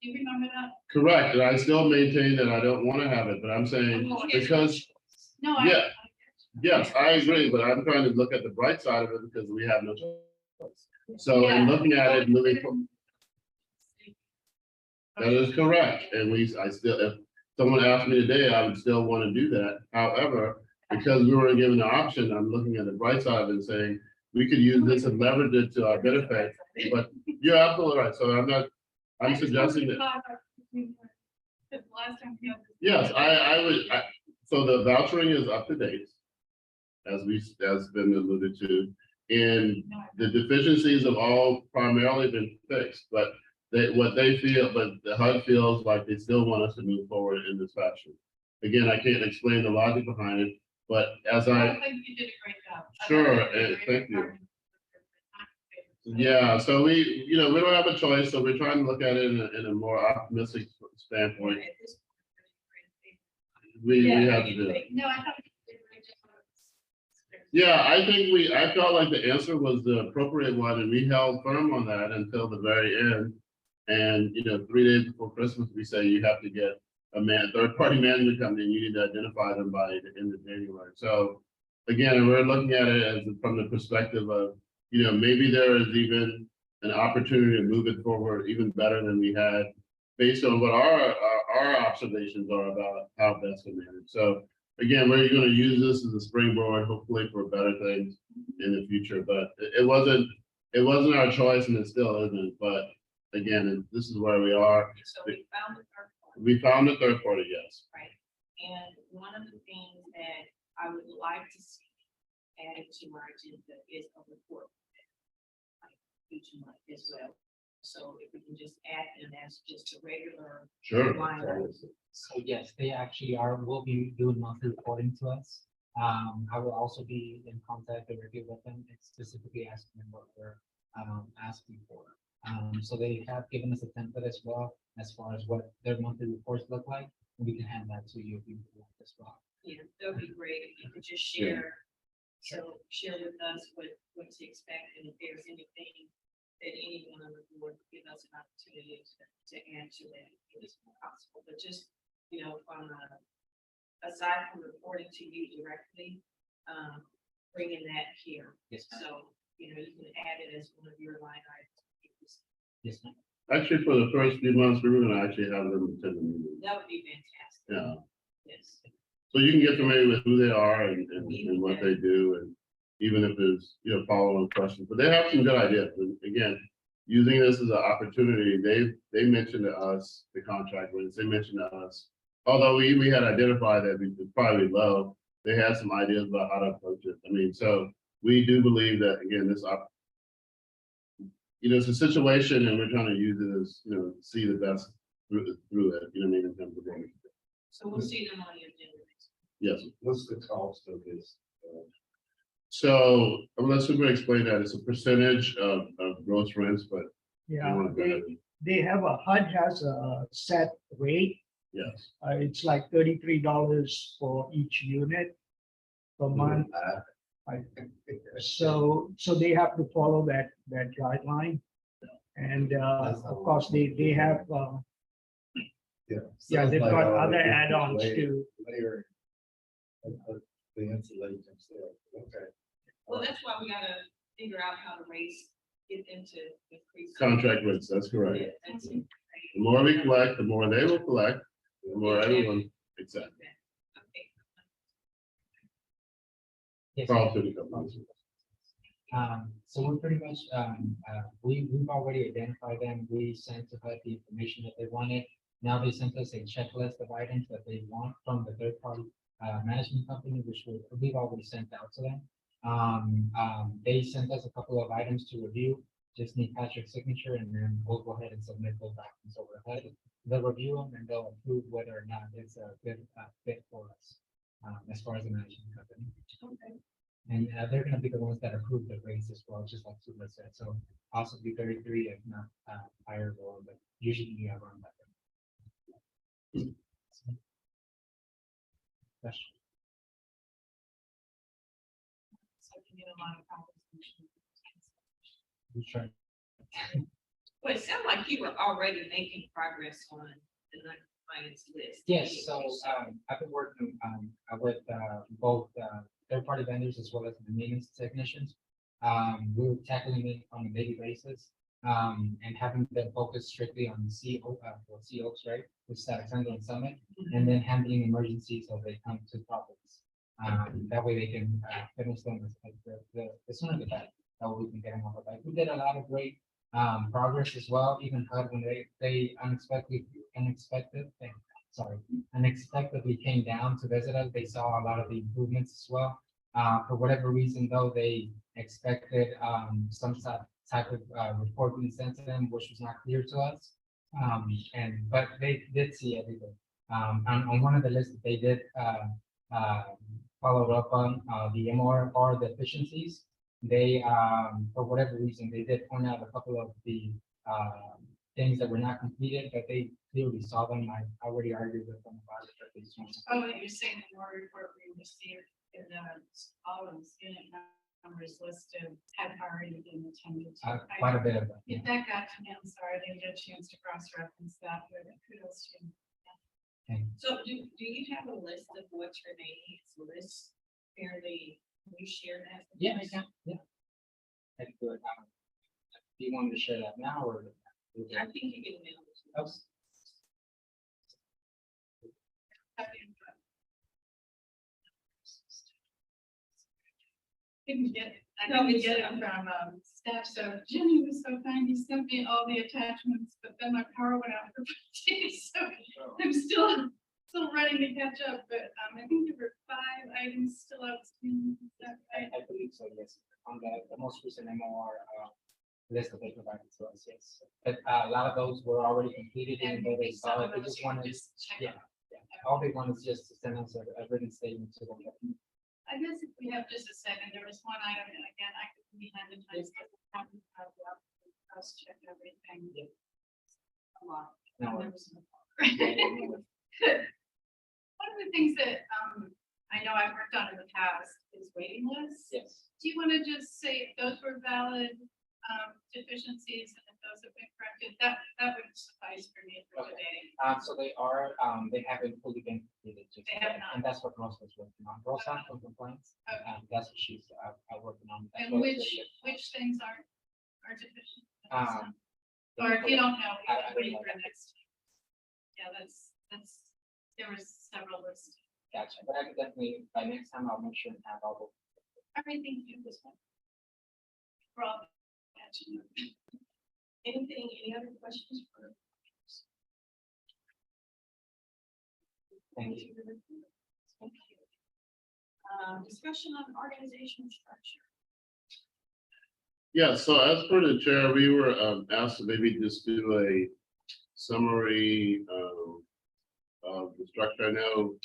[SPEAKER 2] Do you remember that?
[SPEAKER 3] correct. And I still maintain that I don't want to have it, but I'm saying because,
[SPEAKER 2] No,
[SPEAKER 3] yeah. Yes, I agree, but I'm trying to look at the bright side of it because we have no choice. So in looking at it, moving from, that is correct. And I still, if someone asked me today, I would still want to do that. However, because we were given the option, I'm looking at the bright side of it and saying, we could use this and leverage it to our benefit. But you're absolutely right. So I'm suggesting that.
[SPEAKER 2] Because last time we had this-
[SPEAKER 3] Yes, so the vouchering is up to date. As been alluded to, and the deficiencies have all primarily been fixed, but what they feel, but the HUD feels like they still want us to move forward in this fashion. Again, I can't explain the logic behind it, but as
[SPEAKER 2] I think you did a great job.
[SPEAKER 3] Sure, thank you. Yeah, so we don't have a choice, so we're trying to look at it in a more optimistic standpoint.
[SPEAKER 1] At this point,
[SPEAKER 3] We have to do it.
[SPEAKER 2] No, I thought you did a great job.
[SPEAKER 3] Yeah, I felt like the answer was the appropriate one, and we held firm on that until the very end. And, 3 days before Christmas, we say you have to get a third-party management company, and you need to identify them by the end of January. So again, we're looking at it as from the perspective of, maybe there is even an opportunity to move it forward even better than we had based on what our observations are about how best to manage. So again, we're going to use this as a springboard, hopefully for better things in the future, but it wasn't our choice and it still isn't. But again, this is where we are.
[SPEAKER 1] so we found the third one,
[SPEAKER 3] We found a third party, yes.
[SPEAKER 1] right? And one of the things that I would like to see added to our agenda is a report. Like each month as well. So if we can just add them as just a regular
[SPEAKER 3] Sure.
[SPEAKER 1] line item.
[SPEAKER 6] So yes, they actually will be doing monthly reporting to us. I will also be in contact and review with them and specifically asking them what we're asking for. So they have given us a template as well, as far as what their monthly reports look like, and we can hand that to you if you want as well.
[SPEAKER 1] Yeah, that would be great if you could just share. So share with us what to expect, and if there's anything that anyone on the board give us an opportunity to add to that, if it's possible, but just, from aside from reporting to you directly, bringing that here.
[SPEAKER 6] Yes, ma'am.
[SPEAKER 1] So, you can add it as one of your line items.
[SPEAKER 6] Yes, ma'am.
[SPEAKER 3] Actually, for the first few months, we were going to actually have them attend the meeting.
[SPEAKER 1] That would be fantastic.
[SPEAKER 3] Yeah.
[SPEAKER 1] Yes.
[SPEAKER 3] So you can get familiar with who they are and what they do, and even if there's, follow-on questions, but they have some good ideas. And again, using this as an opportunity, they mentioned to us, the contract rates, they mentioned to us, although we had identified that it's probably low, they had some ideas about how to approach it. I mean, so we do believe that, again, it's a situation and we're trying to use it as, see the best through it, in terms of what we can do.
[SPEAKER 1] So we'll see them on the agenda.
[SPEAKER 3] Yes.
[SPEAKER 5] What's the cost of this?
[SPEAKER 3] So I'm gonna let Super explain that. It's a percentage of gross rents, but you
[SPEAKER 7] Yeah,
[SPEAKER 3] wanna go ahead?
[SPEAKER 7] they have HUD has a set rate.
[SPEAKER 3] Yes.
[SPEAKER 7] It's like $33 for each unit per month. So they have to follow that guideline. And of course, they have, they've got other add-ons too.
[SPEAKER 5] The insulation themselves, okay.
[SPEAKER 1] Well, that's why we gotta figure out how to get them to increase.
[SPEAKER 3] Contract rates, that's correct.
[SPEAKER 1] Yeah, that's it.
[SPEAKER 3] The more we collect, the more they will collect, the more everyone, exactly.
[SPEAKER 1] Okay.
[SPEAKER 6] Yes,
[SPEAKER 3] Carl, to the company.
[SPEAKER 6] So we're pretty much, we've already identified them. We sent to HUD the information that they wanted. Now they sent us a checklist of items that they want from the third party management company, which we've already sent out to them. They sent us a couple of items to review, just need Patrick's signature, and then we'll go ahead and submit those documents over to HUD. they'll review them and they'll approve whether or not it's a good fit for us, as far as the management company.
[SPEAKER 1] Okay.
[SPEAKER 6] And they're gonna be the ones that approve the rates as well, just like Suba said, so possibly 33, if not higher, or but usually you have around that. Question.
[SPEAKER 2] So you get a lot of conversation.
[SPEAKER 6] Who's trying?
[SPEAKER 1] Well, it sounded like you were already making progress on the non-compliance list.
[SPEAKER 6] Yes, so I've been working with both third-party vendors as well as the maintenance technicians. We're tackling it on a daily basis, and having them focus strictly on COs, right? Which is Alexander and Summit, and then handling emergencies as they come to properties. That way they can finish them the sooner the better. That way we can get them off the back. We did a lot of great progress as well, even when they unexpectedly came down to visit us. They saw a lot of the improvements as well. For whatever reason, though, they expected some type of reporting sent to them, which was not clear to us. But they did see everything. On one of the lists that they did follow up on the MRR deficiencies. They, for whatever reason, they did point out a couple of the things that were not completed, but they clearly saw them. I already argued with them about it, but they just wanted to-
[SPEAKER 2] Oh, you're saying the more report we received in the all of the student numbers listed had already been attended to.
[SPEAKER 6] quite a bit of them.
[SPEAKER 2] If that got to me, I'm sorry, I didn't get a chance to cross-reference that, but kudos to you.
[SPEAKER 1] So do you have a list of what's remaining? Is the list fairly, can you share that? with
[SPEAKER 6] Yeah, I
[SPEAKER 1] us?
[SPEAKER 6] can, yeah. I can do it. Do you want me to share that now or?
[SPEAKER 1] I think you can mail it. to us.
[SPEAKER 2] Didn't get it. I
[SPEAKER 1] No,
[SPEAKER 2] didn't
[SPEAKER 1] it's,
[SPEAKER 2] get it from staff, so Jimmy was so kind, he sent me all the attachments, but then my power went out for 5 days, so I'm still running to catch up, but I think there were 5 items still outstanding. Is that right?
[SPEAKER 6] I believe so, yes. On the most recent MOR list that they provided to us, yes. But a lot of those were already completed, even though they
[SPEAKER 2] some
[SPEAKER 6] saw
[SPEAKER 2] of
[SPEAKER 6] it, they
[SPEAKER 2] those
[SPEAKER 6] just
[SPEAKER 2] you can
[SPEAKER 6] wanted,
[SPEAKER 2] just check
[SPEAKER 6] yeah.
[SPEAKER 2] out.
[SPEAKER 6] All they want is just to send us a written statement to them.
[SPEAKER 2] I guess if we have just a second, there was one item, and again, I could be handed my stuff. I'll check everything.
[SPEAKER 6] Yeah.
[SPEAKER 2] A lot.
[SPEAKER 6] No
[SPEAKER 2] There
[SPEAKER 6] worries.
[SPEAKER 2] was no- One of the things that I know I've worked on in the past is waiting lists.
[SPEAKER 6] Yes.
[SPEAKER 2] Do you want to just say if those were valid deficiencies and if those have been corrected? That would suffice for me for
[SPEAKER 6] Okay.
[SPEAKER 2] today.
[SPEAKER 6] So they are, they haven't fully been completed. just
[SPEAKER 2] They have
[SPEAKER 6] yet,
[SPEAKER 2] not.
[SPEAKER 6] And that's what Rosa's working on. Rosa on complaints,
[SPEAKER 2] Okay.
[SPEAKER 6] that's what she's working on. as
[SPEAKER 2] And
[SPEAKER 6] well as
[SPEAKER 2] which things are deficient?
[SPEAKER 6] Um,
[SPEAKER 2] Or if you don't know, we
[SPEAKER 6] I
[SPEAKER 2] can wait
[SPEAKER 6] don't
[SPEAKER 2] for
[SPEAKER 6] know.
[SPEAKER 2] next time. Yeah, there was several lists.
[SPEAKER 6] Gotcha, but I can definitely, by next time, I'll make sure and have all
[SPEAKER 2] Everything you this one. For all catching up.
[SPEAKER 1] Any other questions for?
[SPEAKER 6] Thank you.
[SPEAKER 1] Thank you. Discussion on organizational structure.
[SPEAKER 3] Yeah, so as per the chair, we were asked to maybe just do a summary of the structure. I know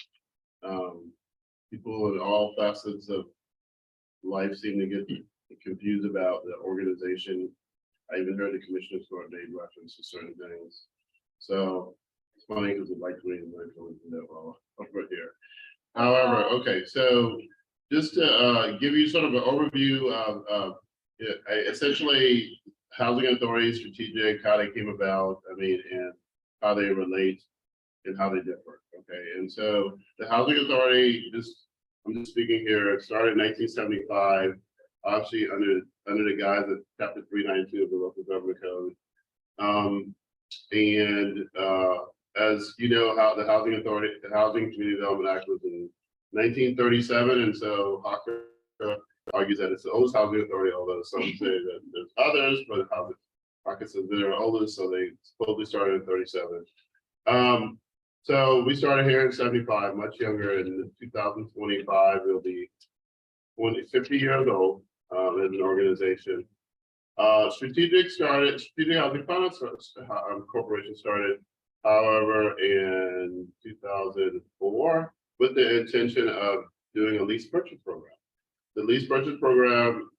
[SPEAKER 3] people in all facets of life seem to get confused about the organization. I even heard the commissioners court made reference to certain things. So it's funny because the like green and going to that well over here. However, okay, so just to give you sort of an overview of essentially housing authority, strategic, how they came about, I mean, and how they relate and how they differ. Okay, and so the housing authority, I'm just speaking here, it started in 1975, obviously under the guise of chapter 392 of the local government code. As you know, how the housing authority, the Housing Community Development Act was in 1937, and so Hocker argues that it's the oldest housing authority, although some say that there's others, but Hocker says they're oldest, so they supposedly started in 37. So we started here in 75, much younger. In 2025, it'll be 50 years old as an organization. Strategic Housing Finance Corporation started however, in 2004, with the intention of doing a lease purchase program. The lease purchase program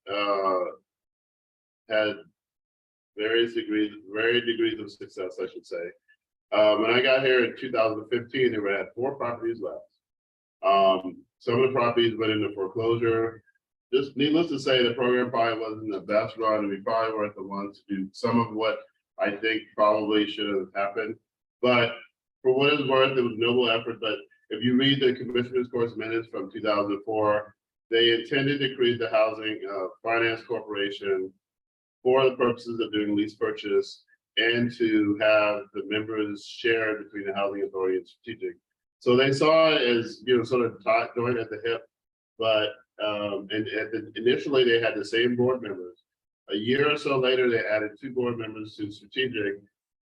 [SPEAKER 3] had varied degrees of success, I should say. When I got here in 2015, they were at 4 properties left. Some of the properties went into foreclosure. Just needless to say, the program probably wasn't the best run, and we probably weren't the ones to do some of what I think probably should have happened. But for what it's worth, it was a noble effort. But if you read the commissioner's course minutes from 2004, they intended to create the Housing Finance Corporation for the purposes of doing lease purchase and to have the members share between the Housing Authority and Strategic. So they saw it as, you know, sort of joined at the hip, but initially they had the same board members. A year or so later, they added 2 board members to Strategic,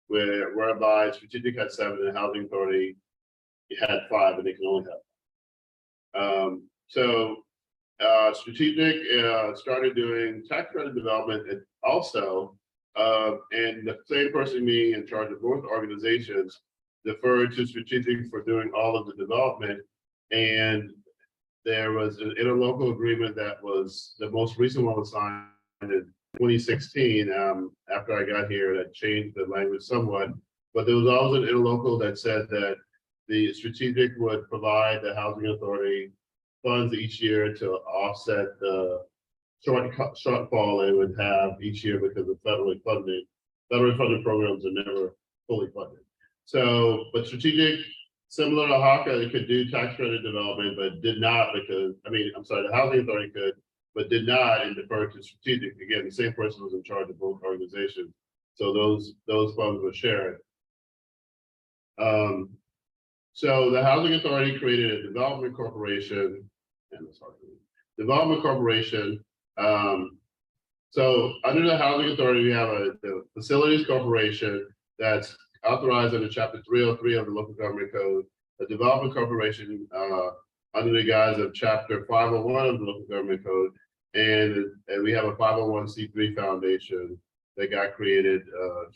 [SPEAKER 3] whereby Strategic had 7 and the Housing Authority had 5, and they can only have. Strategic started doing tax credit development and also, and the same person being in charge of both organizations deferred to Strategic for doing all of the development. And there was an interlocal agreement that was, the most recent one was signed in 2016, after I got here, that changed the language somewhat. But there was also an interlocal that said that the Strategic would provide the Housing Authority funds each year to offset the shortfall they would have each year because of federally funded programs are never fully funded. So, but Strategic, similar to HACA, it could do tax credit development, but did not because, the Housing Authority could, but did not, and deferred to Strategic. Again, the same person was in charge of both organizations. So those funds were shared. So the Housing Authority created a development corporation, so under the Housing Authority, we have the Facilities Corporation that's authorized under Chapter 303 of the Local Government Code, a Development Corporation under the guise of Chapter 501 of the Local Government Code, and we have a 501c3 foundation that got created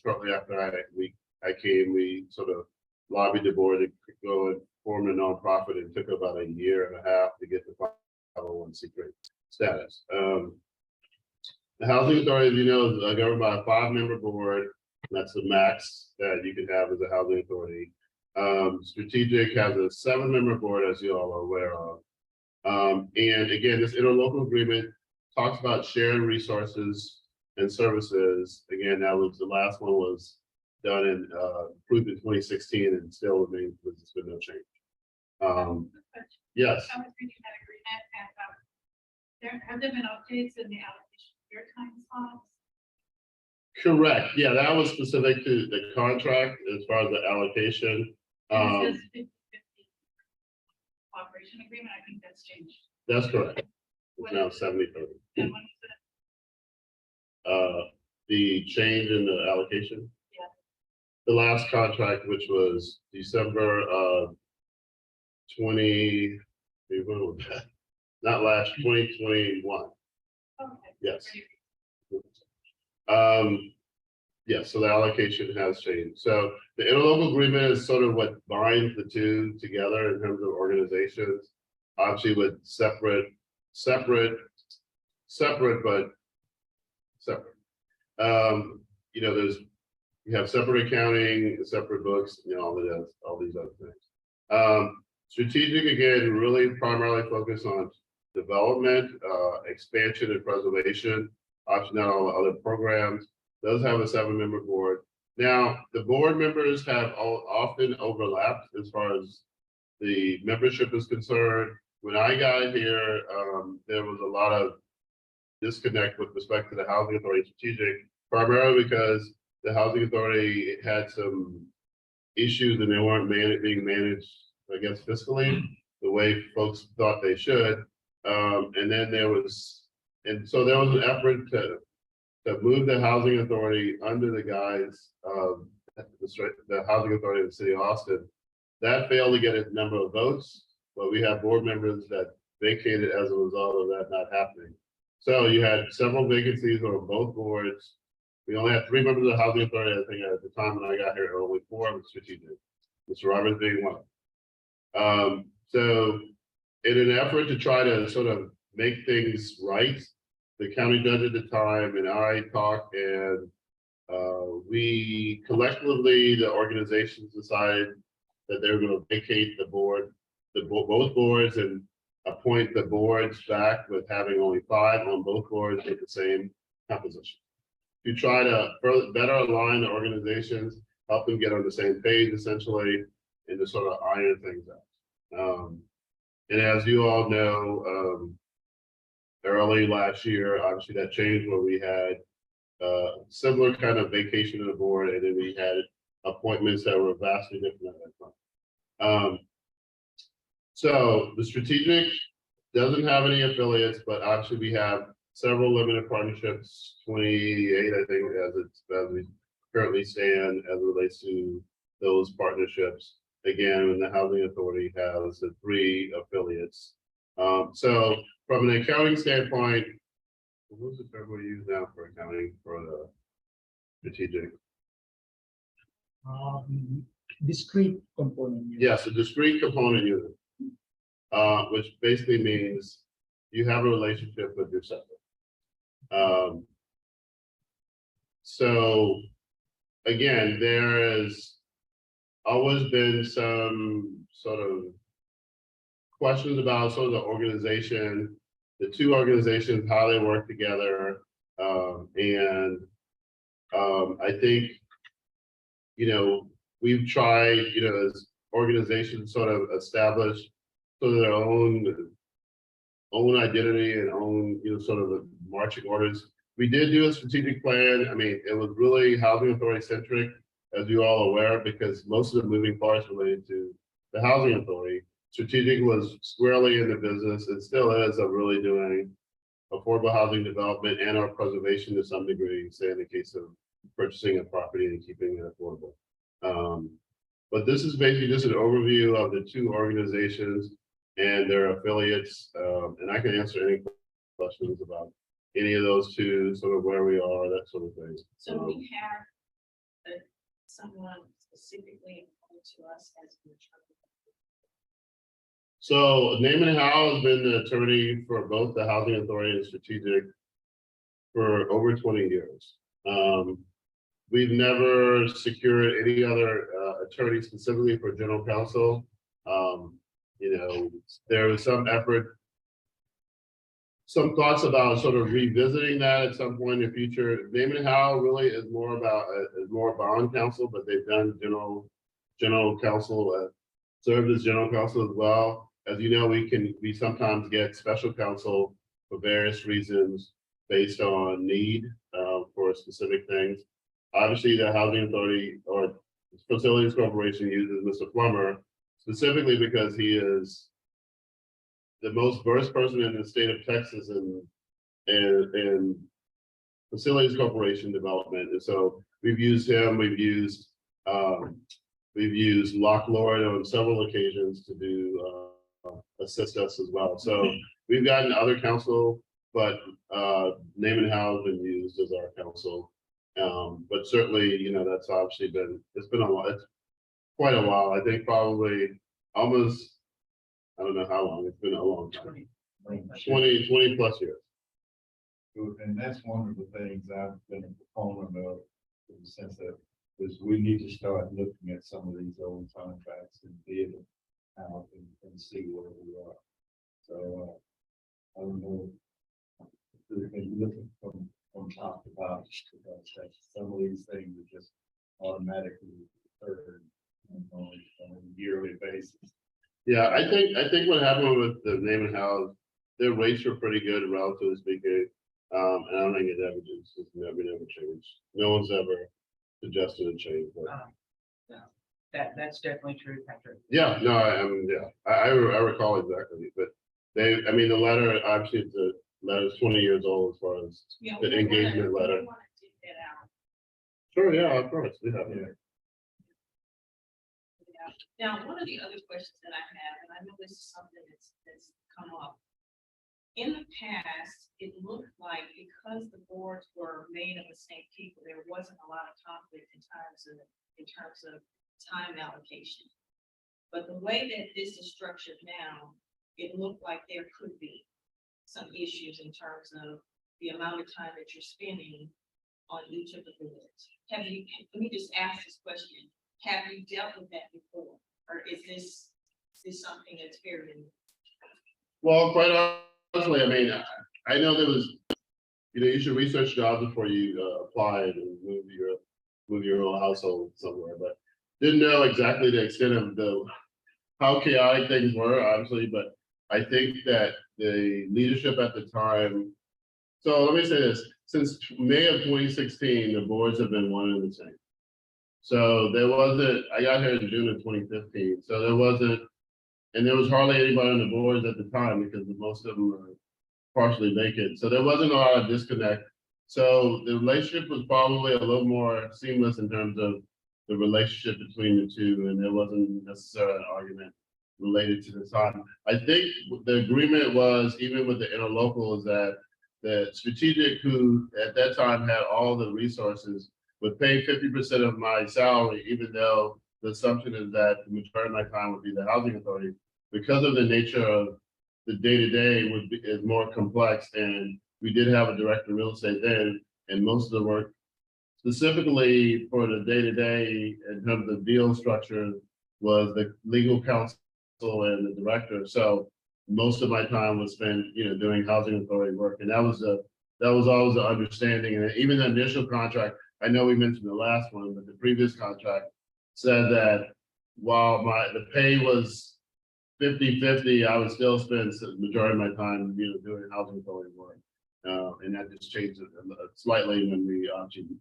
[SPEAKER 3] shortly after I came. We sort of lobbied the board to go and form a nonprofit. It took about a year and a half to get the 501c3 status. The Housing Authority, as you know, is governed by a 5-member board. That's the max that you can have as a housing authority. Strategic has a 7-member board, as you all are aware of. And again, this interlocal agreement talks about sharing resources and services. Again, that was the last one was done and approved in 2016 and still remains with no change. Yes.
[SPEAKER 2] I was reading that agreement and have there been updates in the allocation of your time slots?
[SPEAKER 3] Correct. Yeah, that was specific to the contract as far as the allocation.
[SPEAKER 2] And it says 50/50 cooperation agreement. I think that's changed.
[SPEAKER 3] That's correct. It's
[SPEAKER 2] What
[SPEAKER 3] now
[SPEAKER 2] is it?
[SPEAKER 3] 70/30.
[SPEAKER 2] And when is it?
[SPEAKER 3] The change in the allocation.
[SPEAKER 2] Yeah.
[SPEAKER 3] The last contract, which was December of 20, when was that? Not last, 2021.
[SPEAKER 2] Okay.
[SPEAKER 3] Yes.
[SPEAKER 2] Great.
[SPEAKER 3] Yeah, so the allocation has changed. So the interlocal agreement is sort of what binds the two together in terms of organizations. Obviously with separate. You know, you have separate accounting, separate books, you know, all these other things. Strategic, again, really primarily focused on development, expansion and preservation, obviously not all the other programs. Does have a 7-member board. Now, the board members have often overlapped as far as the membership is concerned. When I got here, there was a lot of disconnect with respect to the Housing Authority Strategic, primarily because the Housing Authority had some issues and they weren't being managed, I guess, fiscally the way folks thought they should. And then there was an effort to move the Housing Authority under the guise of the Housing Authority of the City of Austin. That failed to get a number of votes, but we have board members that vacated as a result of that not happening. So you had several vacancies on both boards. We only had 3 members of the housing authority. I think at the time when I got here, only 4 of the strategic. Mr. Roberts being one. So in an effort to try to sort of make things right, the county judge at the time and I talked, and we collectively, the organizations decided that they were going to vacate the board, both boards, and appoint the boards back with having only 5 on both boards with the same composition. To try to further better align the organizations, help them get on the same page essentially, and to sort of iron things out. And as you all know, early last year, obviously that changed where we had similar kind of vacation of the board, and then we had appointments that were vastly different at that time. So the strategic doesn't have any affiliates, but actually we have several limited partnerships, 28, I think, as we currently stand as it relates to those partnerships. Again, when the housing authority has the 3 affiliates. So from an accounting standpoint, what's the term we use now for accounting for the strategic?
[SPEAKER 7] Discrete component.
[SPEAKER 3] Yes, a discrete component unit, which basically means you have a relationship with your septic. So again, there has always been some sort of questions about sort of the organization, the 2 organizations, how they work together. I think, we've tried, as organizations sort of establish sort of their own identity and own, sort of the marching orders. We did do a strategic plan. I mean, it was really housing authority centric, as you all aware, because most of the moving parts related to the housing authority. Strategic was squarely in the business. It still is of really doing affordable housing development and our preservation to some degree, say in the case of purchasing a property and keeping it affordable. But this is basically just an overview of the 2 organizations and their affiliates. And I can answer any questions about any of those 2, sort of where we are, that sort of thing.
[SPEAKER 1] So we have someone specifically important to us as an attorney.
[SPEAKER 3] So Naaman Howe has been the attorney for both the housing authority and strategic for over 20 years. We've never secured any other attorney specifically for general counsel. There was some effort, some thoughts about sort of revisiting that at some point in the future. Naaman Howe really is more about bond counsel, but they've done general counsel, served as general counsel as well. As you know, we sometimes get special counsel for various reasons based on need for specific things. Obviously, the housing authority or facilities corporation uses Mr. Plummer specifically because he is the most versed person in the state of Texas in facilities corporation development. And so we've used him. We've used Lock Lord on several occasions to do assist us as well. So we've gotten other counsel, but Naaman Howe has been used as our counsel. But certainly, that's obviously it's been quite a while. I think probably almost, I don't know how long, it's been a long time. 20 plus years.
[SPEAKER 5] And that's one of the things I've been a proponent of, in the sense that is we need to start looking at some of these old contracts and bid them out and see where we are. So I don't know. We've been looking from top to bottom, because some of these things are just automatically occurred on a yearly basis.
[SPEAKER 3] Yeah, I think what happened with the Naaman Howe, their rates were pretty good, relatively speaking. And I don't think it's never changed. No one's ever suggested a change. But
[SPEAKER 6] That's definitely true, Patrick.
[SPEAKER 3] yeah, no, I recall exactly. But the letter, obviously, the letter is 20 years old as far as
[SPEAKER 1] Yeah,
[SPEAKER 3] the engagement letter.
[SPEAKER 1] We want to dig that out.
[SPEAKER 3] Sure, yeah, of course, we have.
[SPEAKER 1] Yeah. Now, one of the other questions that I have, and I know this is something that's come up, in the past, it looked like because the boards were made of the same people, there wasn't a lot of conflict in terms of time allocation. But the way that this is structured now, it looked like there could be some issues in terms of the amount of time that you're spending on each of the boards. Let me just ask this question. Have you dealt with that before? Or is this something that's very new?
[SPEAKER 3] Well, quite honestly, I mean, I know there was, you should research jobs before you apply and move your own household somewhere, but didn't know exactly the extent of how chaotic things were, obviously, but I think that the leadership at the time, so let me say this, since May of 2016, the boards have been one and the same. So there wasn't, I got here in June of 2015, so there wasn't, and there was hardly anybody on the boards at the time because most of them were partially vacant. So there wasn't a lot of disconnect. So the relationship was probably a little more seamless in terms of the relationship between the two, and there wasn't necessarily an argument related to the time. I think the agreement was, even with the interlocals, that the strategic, who at that time had all the resources, would pay 50% of my salary, even though the assumption is that the majority of my time would be the housing authority, because of the nature of the day-to-day is more complex. And we did have a director of real estate then, and most of the work specifically for the day-to-day in terms of deal structure was the legal counsel and the director. So most of my time was spent, doing housing authority work. And that was always the understanding. And even the initial contract, I know we mentioned the last one, but the previous contract said that while the pay was 50-50, I would still spend the majority of my time, doing housing authority work. And that just changed slightly when we actually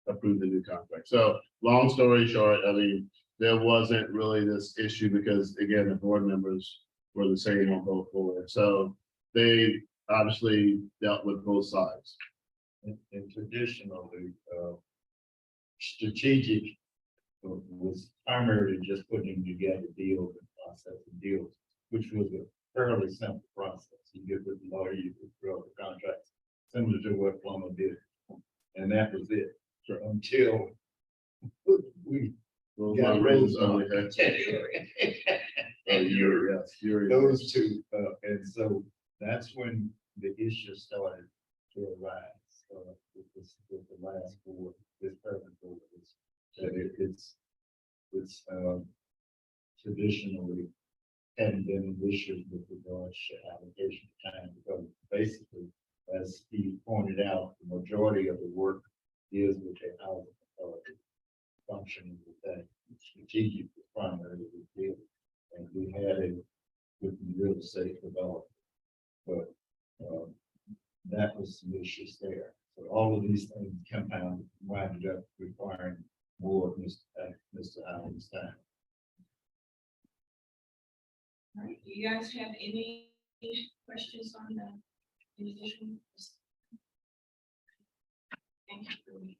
[SPEAKER 3] approved the new contract. So long story short, I mean, there wasn't really this issue because, again, the board members were the same on both boards. So they obviously dealt with both sides.
[SPEAKER 5] And traditionally, strategic was primarily just putting together deals and processing deals, which was a fairly simple process. You get with the lawyer, you could throw the contracts, similar to what Plummer did. And that was it. So until we got
[SPEAKER 3] Rose
[SPEAKER 5] Rosemont. Those two, and so that's when the issue started to arise with the last board, this present board. It's traditionally hadn't been an issue with regards to allocation of time, because basically, as Steve pointed out, the majority of the work is with the housing authority functioning with that. Strategic was primarily the deal, and we had it with the real estate development, but that was some issues there. So all of these things compounded, winded up requiring more of Mr. Allen's time.
[SPEAKER 1] All right, do you guys have any questions on the additional? Thank you for me.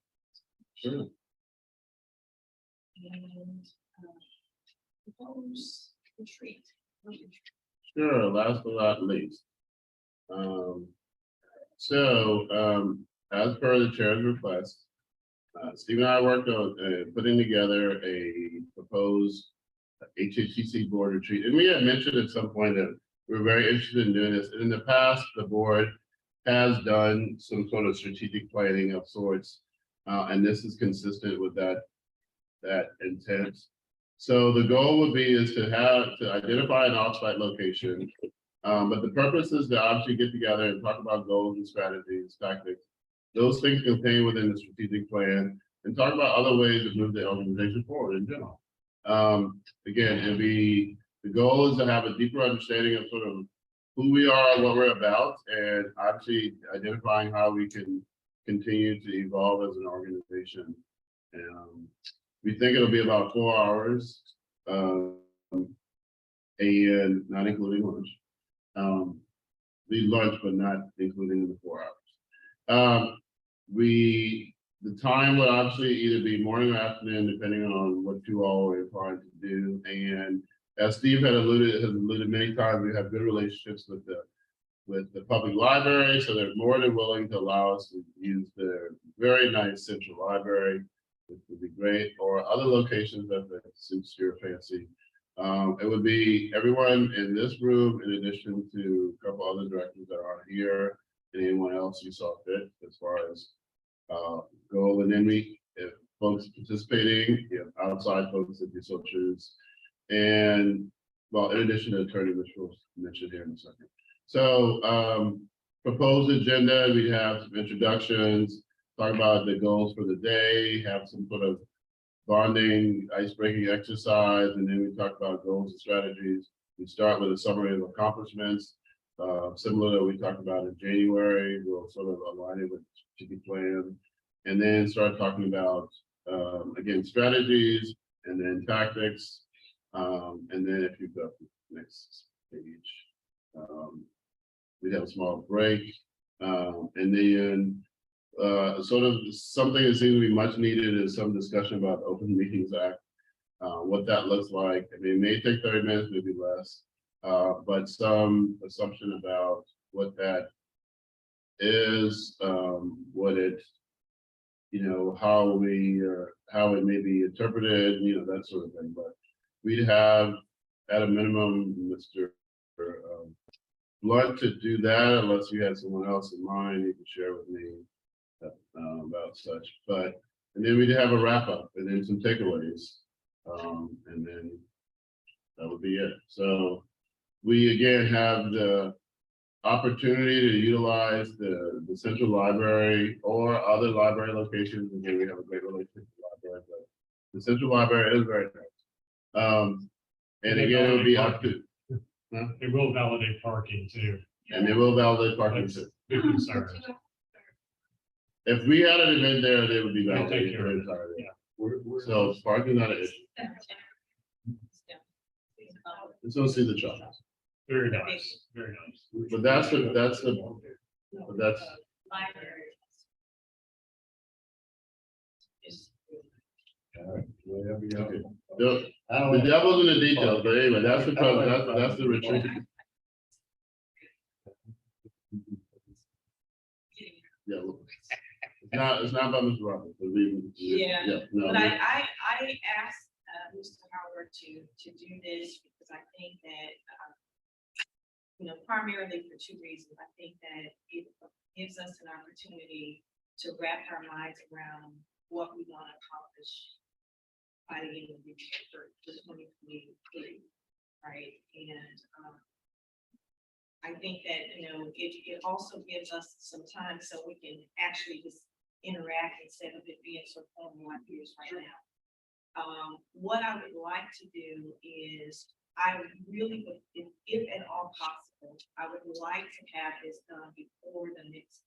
[SPEAKER 3] Sure.
[SPEAKER 1] And propose retreat.
[SPEAKER 3] Sure, last but not least. As per the chair's request, Steve and I worked on putting together a proposed HATC board retreat. And we had mentioned at some point that we're very interested in doing this. In the past, the board has done some sort of strategic planning of sorts, and this is consistent with that intent. So the goal would be to identify an offsite location, but the purpose is to obviously get together and talk about goals and strategies, tactics. Those things contained within the strategic plan, and talk about other ways to move the organization forward in general. Again, the goal is to have a deeper understanding of sort of who we are, what we're about, and obviously identifying how we can continue to evolve as an organization. We think it'll be about 4 hours, and not including lunch. We lunch, but not including the 4 hours. The time would obviously either be morning or afternoon, depending on what you all are inclined to do. And as Steve has alluded many times, we have good relationships with with the public library, so they're more than willing to allow us to use their very nice central library, which would be great, or other locations that suits your fancy. It would be everyone in this room, in addition to a couple other directors that aren't here, and anyone else you saw fit as far as goal. And then if folks participating, outside folks if you so choose. And well, in addition to attorney, which we'll mention here in a second. So proposed agenda, we have some introductions, talk about the goals for the day, have some sort of bonding, ice-breaking exercise, and then we talk about goals and strategies. We start with a summary of accomplishments, similar to what we talked about in January. We'll sort of align it with strategic plan, and then start talking about again strategies, and then tactics, and then if you go next page, we have a small break, and then sort of something that seems to be much needed is some discussion about the Open Meetings Act, what that looks like. I mean, it may take 30 minutes, maybe less, but some assumption about what that is, what it, how it may be interpreted, that sort of thing. But we'd have at a minimum, Mr. Blunt to do that, unless you had someone else in mind you can share with me about such. And then we'd have a wrap up and then some takeaways, and then that would be it. So we again have the opportunity to utilize the central library or other library locations. Again, we have a great relationship with the library, but the central library is very nice. And again, it would be up to.
[SPEAKER 8] It will validate parking too.
[SPEAKER 3] And they will validate parking
[SPEAKER 8] That's
[SPEAKER 3] too.
[SPEAKER 8] big concern.
[SPEAKER 3] If we had an event there, they would be
[SPEAKER 8] They'll take
[SPEAKER 3] validated
[SPEAKER 8] care
[SPEAKER 3] for
[SPEAKER 8] of
[SPEAKER 3] the
[SPEAKER 8] it.
[SPEAKER 3] entire day.
[SPEAKER 8] Yeah.
[SPEAKER 3] So parking not an issue. Let's go see the truck.
[SPEAKER 8] Very nice, very nice.
[SPEAKER 3] But that's the, that's
[SPEAKER 1] Library.
[SPEAKER 5] Whatever you
[SPEAKER 3] okay.
[SPEAKER 5] know.
[SPEAKER 3] The devil's in the details, but anyway, that's the retreat. Yeah. Well, it's not about Mr. Roberts. Believe me.
[SPEAKER 1] Yeah.
[SPEAKER 3] No,
[SPEAKER 1] But I asked Mr. Howard to do this because I think that, primarily for two reasons. I think that it gives us an opportunity to wrap our minds around what we want to accomplish by the end of the year for 2023, right? And I think that, it also gives us some time so we can actually just interact instead of it being so formal like it is right now. What I would like to do is, I would really, if at all possible, I would like to have this done before the next,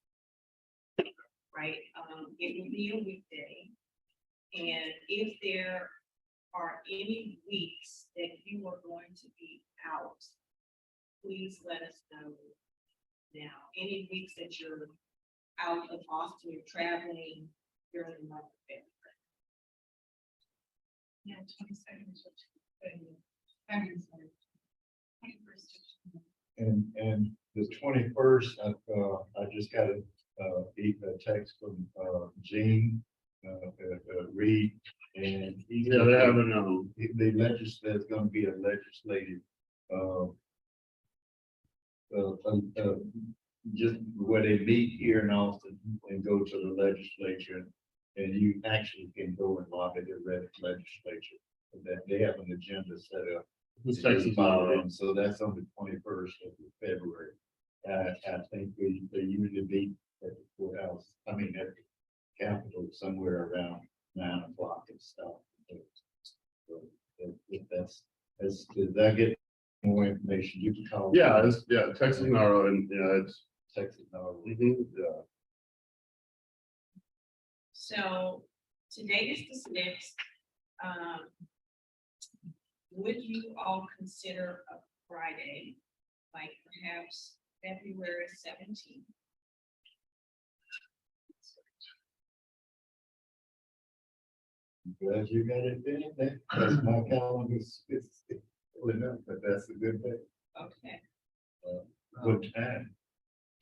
[SPEAKER 1] right? It would be a weekday. And if there are any weeks that you are going to be out, please let us know now. Any weeks that you're out of Austin, you're traveling during the month of February.
[SPEAKER 2] Yeah, 22nd is what I'm sorry. 21st.
[SPEAKER 5] And the 21st, I just got a text from Gene Reed, and he
[SPEAKER 3] Yeah, they haven't,
[SPEAKER 5] there's going to be a legislative just where they meet here in Austin and go to the legislature, and you actually can go and lobby the legislature. That they have an agenda set up.
[SPEAKER 3] Who's Texas now?
[SPEAKER 5] So that's on the 21st of February. I think they usually meet at the courthouse, at the Capitol somewhere around 9 o'clock and stuff. So if I get more information, you can call.
[SPEAKER 3] Yeah, Texas Naro, and it's.
[SPEAKER 5] Texas Naro.
[SPEAKER 3] Yeah.
[SPEAKER 1] So today is the 6th. Would you all consider a Friday, like perhaps February 17th?
[SPEAKER 5] Glad you got it there. That's my calendar. But that's a good thing.
[SPEAKER 1] Okay.
[SPEAKER 5] What time?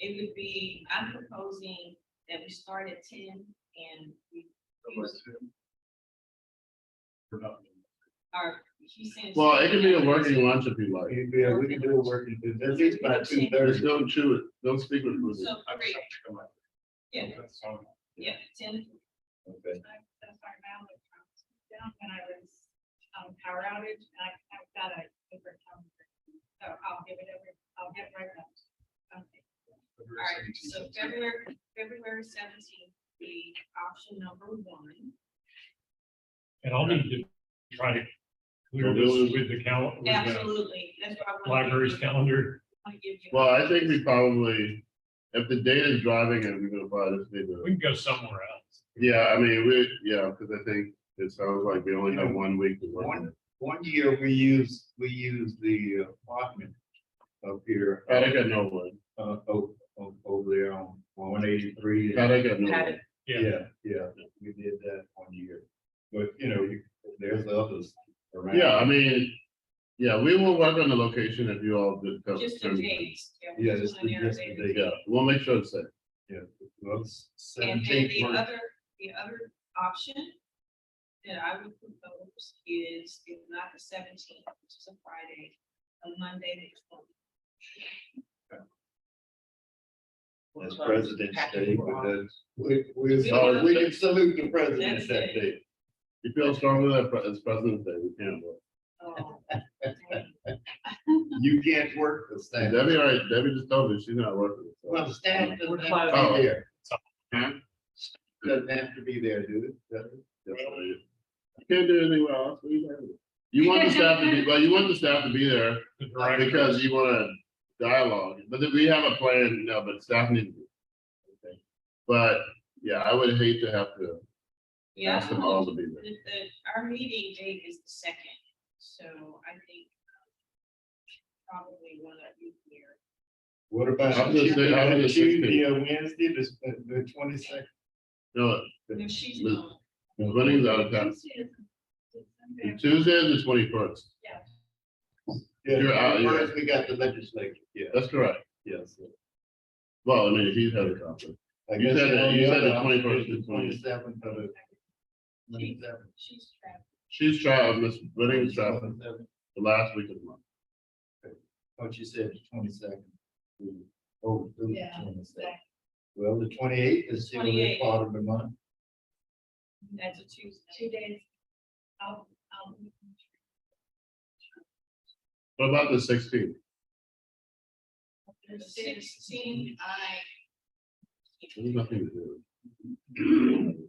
[SPEAKER 1] it would be, I'm proposing that we start at 10 and we use our, he's saying.
[SPEAKER 3] Well, it can be a working lunch if you like.
[SPEAKER 5] Yeah, we can do a working, at least by 2:30.
[SPEAKER 3] Just don't chew it, don't speak with food.
[SPEAKER 1] So, great. Yeah, yeah, 10.
[SPEAKER 5] Okay.
[SPEAKER 2] That's our mallet down when I was on power outage, and I've got a different calendar. So I'll get right back. Okay.
[SPEAKER 1] All right, so February 17th, the option number 1.
[SPEAKER 8] And I'll need to try to clear this with the calendar, with the
[SPEAKER 1] Absolutely, that's what I want.
[SPEAKER 8] library's calendar.
[SPEAKER 3] Well, I think we probably, if the data is driving it, we're gonna probably just need to,
[SPEAKER 8] We can go somewhere else.
[SPEAKER 3] yeah, I mean, because I think it sounds like we only have 1 week to work. on it.
[SPEAKER 5] One year we used the apartment up here.
[SPEAKER 3] I got no one.
[SPEAKER 5] Over there on 183.
[SPEAKER 3] I got no one.
[SPEAKER 5] Yeah, we did that 1 year. But, there's others around.
[SPEAKER 3] Yeah, I mean, yeah, we will work on the location if you all did.
[SPEAKER 1] Just in case.
[SPEAKER 5] Yeah, just the day.
[SPEAKER 3] Yeah, we'll make sure it's safe.
[SPEAKER 5] Yeah. Well,
[SPEAKER 1] And then
[SPEAKER 5] 17th
[SPEAKER 1] the
[SPEAKER 5] works.
[SPEAKER 1] other option that I would propose is, if not the 17th, which is a Friday, a Monday next month.
[SPEAKER 5] That's President's Day, but
[SPEAKER 3] Oh,
[SPEAKER 5] we can salute the president
[SPEAKER 1] That's
[SPEAKER 5] that
[SPEAKER 1] it.
[SPEAKER 5] day.
[SPEAKER 3] You feel strongly that it's President's Day, we can't work.
[SPEAKER 1] Oh,
[SPEAKER 5] You can't work the staff.
[SPEAKER 3] Debbie, all right, Debbie just told me she's not working. so.
[SPEAKER 5] Well, the staff doesn't have
[SPEAKER 3] Oh.
[SPEAKER 5] to be there.
[SPEAKER 3] Huh?
[SPEAKER 5] Doesn't have to be there, do it?
[SPEAKER 3] That's right. You can't do anything else. What are you doing? You want the staff to be, well, you want the staff to be there
[SPEAKER 8] The director.
[SPEAKER 3] because you want to dialogue, but then we have a plan, no, but staff need to be. Okay. But, yeah, I would hate to have to
[SPEAKER 1] yeah.
[SPEAKER 3] ask them all to be there.
[SPEAKER 1] Our meeting date is the 2nd, so I think probably one of you here.
[SPEAKER 5] What about
[SPEAKER 3] How does the- how does the
[SPEAKER 5] Tuesday or Wednesday, the 22nd?
[SPEAKER 3] No,
[SPEAKER 1] No, she's
[SPEAKER 3] Liz-
[SPEAKER 1] not.
[SPEAKER 3] Winning's out of town. Tuesday is the 21st. You're out, yeah.
[SPEAKER 5] First, we got the legislature, yeah,
[SPEAKER 3] That's correct.
[SPEAKER 5] yes.
[SPEAKER 3] Well, I mean, he's had a conference.
[SPEAKER 5] I
[SPEAKER 3] You
[SPEAKER 5] guess
[SPEAKER 3] said
[SPEAKER 5] the
[SPEAKER 3] you said
[SPEAKER 5] other
[SPEAKER 3] the
[SPEAKER 5] option
[SPEAKER 3] 21st
[SPEAKER 5] is
[SPEAKER 3] and
[SPEAKER 5] the 27th or the 27th.
[SPEAKER 1] She's trapped.
[SPEAKER 3] She's traveling, Miss Winning's traveling
[SPEAKER 5] 27th.
[SPEAKER 3] the last week of the month.
[SPEAKER 5] Thought you said the 22nd. Oh, through the
[SPEAKER 2] Yeah.
[SPEAKER 5] 22nd. Well, the 28th is still a
[SPEAKER 1] 28th.
[SPEAKER 5] part of the month.
[SPEAKER 1] That's a Tuesday.
[SPEAKER 2] 2 days. I'll.
[SPEAKER 3] What about the 16th?
[SPEAKER 1] The 16th,
[SPEAKER 3] There's nothing to do.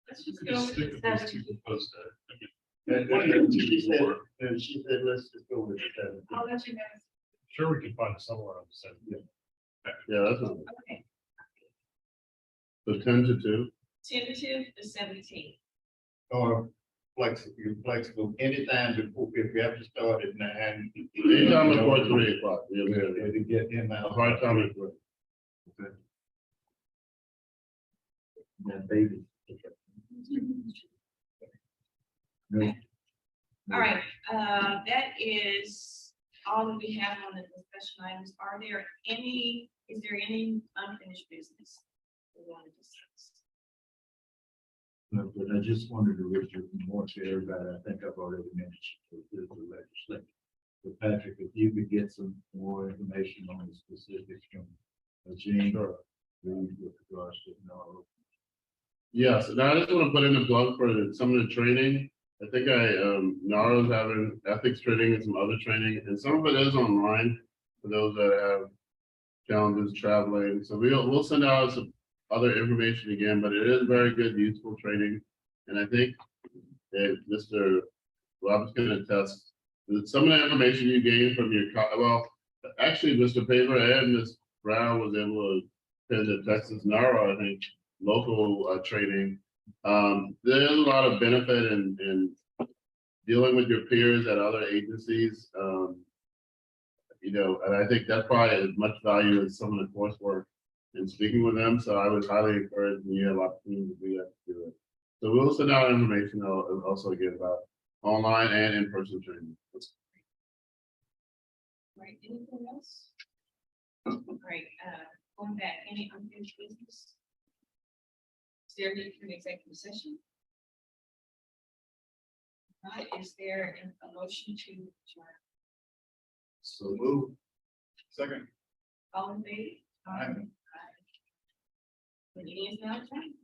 [SPEAKER 1] let's just go with the 17th.
[SPEAKER 5] She said, let's just go with the 7th.
[SPEAKER 2] I'll let you know.
[SPEAKER 8] Sure, we can find somewhere on the 7th.
[SPEAKER 3] Yeah, that's not,
[SPEAKER 1] Okay,
[SPEAKER 3] so 10 to 2.
[SPEAKER 1] tentative, the 17th.
[SPEAKER 5] Or flexible, you're flexible anytime before, if you have to start at 9.
[SPEAKER 3] Anytime before 3 o'clock. Yeah,
[SPEAKER 5] Yeah,
[SPEAKER 3] yeah,
[SPEAKER 5] to get him
[SPEAKER 3] yeah.
[SPEAKER 5] out.
[SPEAKER 3] A hard time at 3.
[SPEAKER 5] That baby.
[SPEAKER 1] All right, that is all that we have on the discussion items. Is there any unfinished business we want to discuss?
[SPEAKER 5] No, but I just wanted to reach out more to everybody. I think I've already mentioned the legislature. But Patrick, if you could get some more information on the specifics from Gene or with regards to NARO.
[SPEAKER 3] Yes, and I just want to put in a plug for some of the training. I think NARO's having ethics training and some other training, and some of it is online for those that have challenges traveling. So we'll send out some other information again, but it is very good, useful training. And I think that Mr. Robert's going to attest that some of the information you gained from your, well, actually, Mr. Paver and Ms. Brown was able to attend the Texas NARO, I think, local training. There's a lot of benefit in dealing with your peers at other agencies. And I think that's probably as much value as some of the coursework and speaking with them. So I would highly encourage when you have opportunity to do that, to do it. So we'll send out information also again about online and in-person training.
[SPEAKER 1] Right, anything else? Right, going back, any unfinished business? Is there a need for an executive session? Is there a motion to adjourn?
[SPEAKER 5] So move. Second.
[SPEAKER 1] All in favor?
[SPEAKER 5] Aye.
[SPEAKER 1] The meeting is now adjourned.